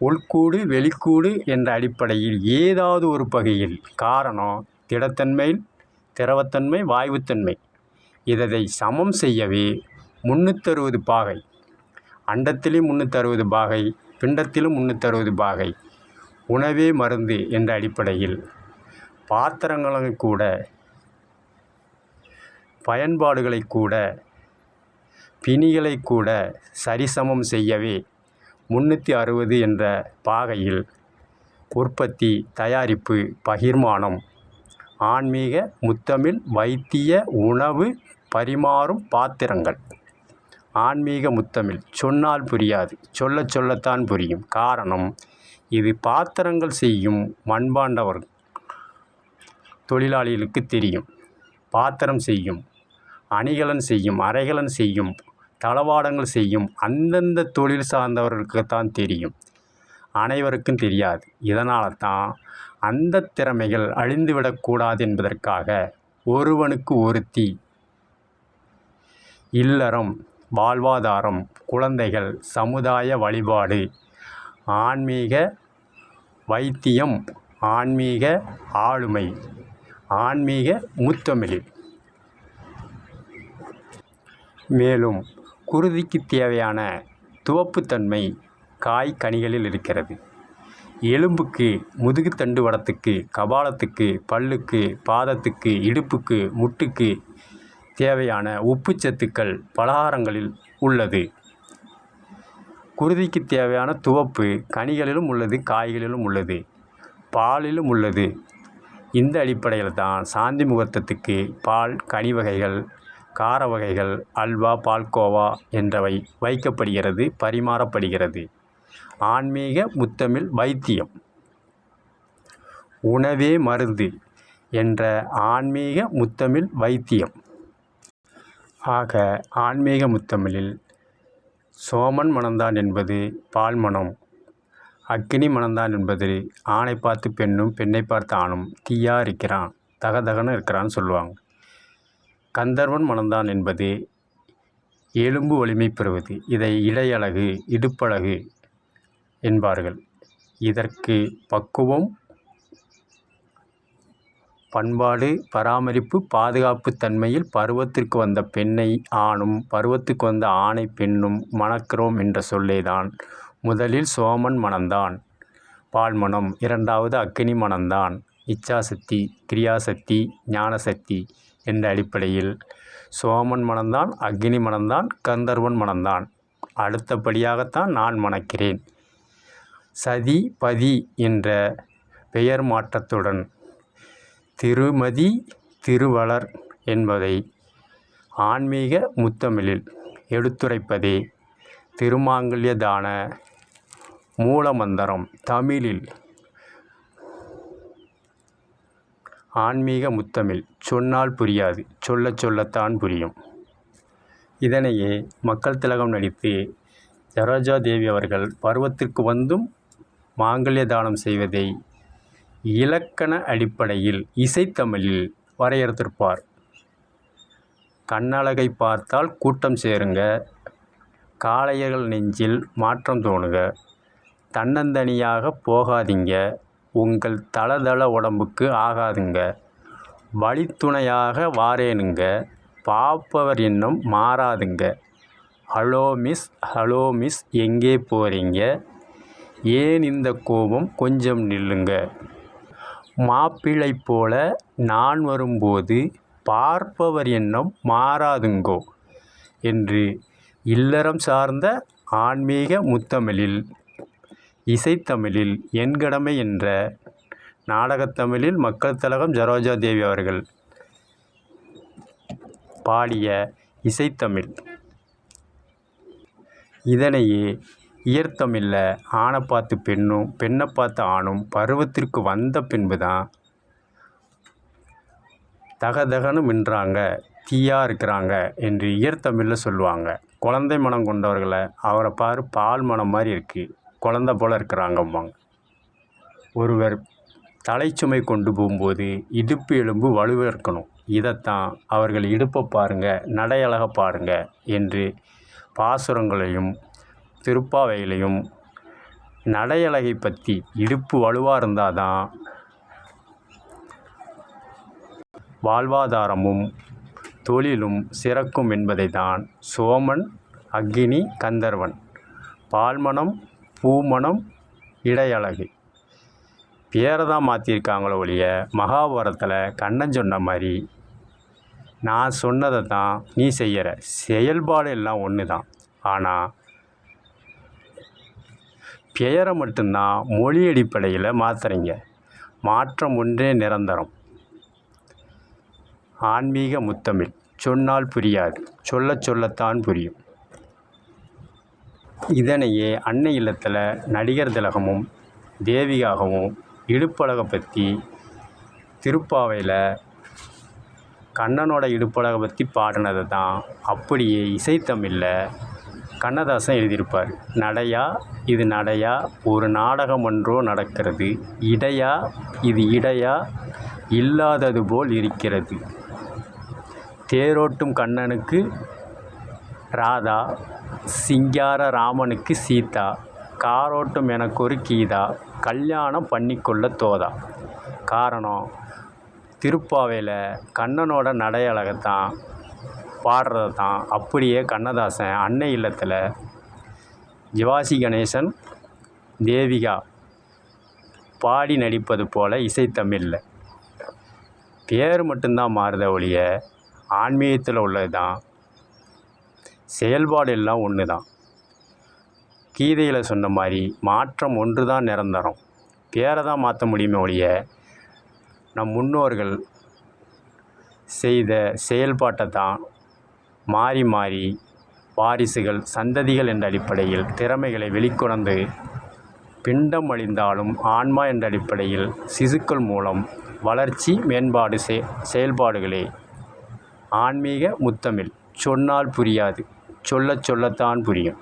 S1: உள்கூடு, வெளிக்கூடு என்ற அடிப்படையில் ஏதாவது ஒரு பகுதியில். காரணம், திடத்தன்மை, திரவத்தன்மை, வாயுத்தன்மை இதை சமம் செய்யவே 360 பாகை. அண்டத்திலும் 360 பாகை, பிண்டத்திலும் 360 பாகை. உணவே மருந்து என்ற அடிப்படையில் பாத்திரங்களை கூட, பயன்பாடுகளை கூட, பிணிகளை கூட சரிசமம் செய்யவே 360 என்ற பாகையில் உற்பத்தி, தயாரிப்பு, பகிர்மானம், ஆன்மீக முத்தமிழ் வைத்திய உணவு பரிமாறும் பாத்திரங்கள். ஆன்மீக முத்தமிழ். சொன்னால் புரியாது, சொல்லத்தான் புரியும். காரணம், இது பாத்திரங்கள் செய்யும் மண்பாண்டவர் தொழிலாளிகளுக்கு தெரியும். பாத்திரம் செய்யும், அணிகலன் செய்யும், அரைகலன் செய்யும், தளவாடங்கள் செய்யும் அந்தந்த தொழில் சார்ந்தவர்களுக்குத்தான் தெரியும், அனைவருக்கும் தெரியாது. இதனால தான் அந்த திறமைகள் அழிந்துவிடக்கூடாது என்பதற்காக ஒருவனுக்கு ஒருத்தி, இல்லறம், வாழ்வாதாரம், குழந்தைகள், சமுதாய வழிபாடு, ஆன்மீக வைத்தியம், ஆன்மீக ஆளுமை, ஆன்மீக முத்தமிழில். மேலும் குருதிக்கு தேவையான துவப்புத்தன்மை காய் கனிகளில் இருக்கிறது. எலும்புக்கு, முதுகு தண்டுவடத்துக்கு, கபாலத்துக்கு, பல்லுக்கு, பாதத்துக்கு, இடுப்புக்கு, முட்டுக்கு தேவையான உப்புச்சத்துக்கள் பலகாரங்களில் உள்ளது. குருதிக்கு தேவையான துவப்பு கனிகளிலும் உள்ளது, காய்களிலும் உள்ளது, பாலிலும் உள்ளது. இந்த அடிப்படையில் தான் சாந்தி முகூர்த்தத்துக்கு பால், கனி வகைகள், கார வகைகள், அல்வா, பால்கோவா என்றவை வைக்கப்படுகிறது, பரிமாறப்படுகிறது. ஆன்மீக முத்தமிழ் வைத்தியம். உணவே மருந்து என்ற ஆன்மீக முத்தமிழ் வைத்தியம். ஆக ஆன்மீக முத்தமிழில் சோமன் மணந்தான் என்பது பால் மனம், அக்கினி மணந்தான் என்பது ஆணை பார்த்து பெண்ணும், பெண்ணை பார்த்து ஆணும் தீயா இருக்கிறான், தகதகன்னு இருக்கிறான்னு சொல்லுவாங்க. கந்தர்வன் மணந்தான் என்பது எலும்பு வலிமை பெறுவது. இதை இடையழகு, இடுப்பழகு என்பார்கள். இதற்கு பக்குவம், பண்பாடு, பராமரிப்பு, பாதுகாப்பு தன்மையில் பருவத்திற்கு வந்த பெண்ணை ஆணும், பருவத்துக்கு வந்த ஆணை பெண்ணும் மணக்கிறோம் என்ற சொல்லேதான். முதலில் சோமன் மணந்தான் பால் மனம், இரண்டாவது அக்கினி மணந்தான் இச்சாசக்தி, கிரியாசக்தி, ஞானசக்தி. என்ற அடிப்படையில் சோமன் மணந்தான், அக்னி மணந்தான், கந்தர்வன் மணந்தான். அடுத்தபடியாகத்தான் நான் மணக்கிறேன். சதி பதி என்ற பெயர் மாற்றத்துடன் திருமதி திருவளர் என்பதை ஆன்மீக முத்தமிழில் எடுத்துரைப்பதே திருமாங்கல்யதான மூலமந்திரம். தமிழில் ஆன்மீக முத்தமிழ். சொன்னால் புரியாது, சொல்லத்தான் புரியும். இதனையே மக்கள் திலகம் நடித்து சரோஜா தேவி அவர்கள் பருவத்திற்கு வந்தும் மாங்கல்ய தானம் செய்வதை இலக்கண அடிப்படையில் இசைத்தமிழில் வரையறுத்திருப்பார். கண்ணழகை பார்த்தால் கூட்டம் சேருங்க, காளையர்கள் நெஞ்சில் மாற்றம் தோணுக, தன்னந்தனியாக போகாதீங்க, உங்கள் தளதள உடம்புக்கு ஆகாதுங்க, வழித்துணையாக வாரேனுங்க, பார்ப்பவர் எண்ணம் மாறாதுங்க, ஹலோ மிஸ் எங்கே போகிறீங்க, ஏன் இந்த கோபம் கொஞ்சம் நில்லுங்க, மாப்பிள்ளை போல நான் வரும்போது பார்ப்பவர் எண்ணம் மாறாதுங்கோ என்று இல்லறம் சார்ந்த ஆன்மீக முத்தமிழில் இசைத்தமிழில் என் கடமை என்ற நாடகத்தமிழில் மக்கள் திலகம் சரோஜா தேவி அவர்கள் பாடிய இசைத்தமிழ். இதனையே இயற்தமிழில் ஆணை பார்த்து பெண்ணும், பெண்ணை பார்த்து ஆணும் பருவத்திற்கு வந்த பின்பு தான் தகதகன்னு மின்றாங்க, தீயாக இருக்கிறாங்க என்று இயற்தமிழில் சொல்லுவாங்க. குழந்தை மனம் கொண்டவர்களை அவரை பாரு பால் மனம் மாதிரி இருக்குது, குழந்தை போல் இருக்கிறாங்கம்பாங்க. ஒருவர் தலைச்சுமை கொண்டு போகும்போது இடுப்பு எலும்பு வலுவாக இருக்கணும். இதைத்தான் அவர்கள் இடுப்பை பாருங்கள், நடையழக பாருங்கள் என்று பாசுரங்களையும் திருப்பாவைகளையும் நடையழகை பற்றி இடுப்பு வலுவாக இருந்தால் தான் வாழ்வாதாரமும் தொழிலும் சிறக்கும் என்பதை தான் சோமன், அக்னி, கந்தர்வன், பால்மணம், பூமணம், இடையழகு பேரை தான் மாற்றிருக்காங்களோ ஒழிய மகாபாரதத்தில் கண்ணன் சொன்ன மாதிரி நான் சொன்னதை தான் நீ செய்கிற, செயல்பாடு எல்லாம் ஒன்று தான். ஆனால் பெயரை மட்டும்தான் மொழி அடிப்படையில் மாற்றுறீங்க. மாற்றம் ஒன்றே நிரந்தரம். ஆன்மீக முத்தமிழ். சொன்னால் புரியாது, சொல்லத்தான் புரியும். இதனையே அன்னை இல்லத்தில் நடிகர் திலகமும் தேவிகாகவும் இடுப்பழகை பற்றி திருப்பாவையில் கண்ணனோட இடுப்பழகை பற்றி பாடினதை தான் அப்படியே இசைத்தமிழில் கண்ணதாசன் எழுதியிருப்பார். நடையா இது நடையா, ஒரு நாடகம் ஒன்றோ நடக்கிறது, இடையா இது இடையா, இல்லாதது போல் இருக்கிறது, தேரோட்டும் கண்ணனுக்கு ராதா, சிங்கார ராமனுக்கு சீதா, காரோட்டும் எனக்கொரு கீதா, கல்யாணம் பண்ணிக்கொள்ள தோதா. காரணம், திருப்பாவையில் கண்ணனோட நடையழகத்தான் பாடுறது தான் அப்படியே கண்ணதாசன் அன்னை இல்லத்தில் ஜிவாசி கணேசன், தேவிகா பாடி நடிப்பது போல் இசைத்தமிழில் பேர் மட்டும்தான் மாறுத ஒழிய ஆன்மீகத்தில் உள்ளது தான், செயல்பாடு எல்லாம் ஒன்று தான். கீதையில் சொன்ன மாதிரி மாற்றம் ஒன்று தான் நிரந்தரம். பேரை தான் மாற்ற முடியுமே ஒழிய நம் முன்னோர்கள் செய்த செயல்பாட்டை தான் மாறி வாரிசுகள், சந்ததிகள் என்ற அடிப்படையில் திறமைகளை வெளிக்கொணர்ந்து பிண்டம் அழிந்தாலும் ஆன்மா என்ற அடிப்படையில் சிசுக்கள் மூலம் வளர்ச்சி மேம்பாடு செயல்பாடுகளே ஆன்மீக முத்தமிழ். சொன்னால் புரியாது, சொல்லத்தான் புரியும்.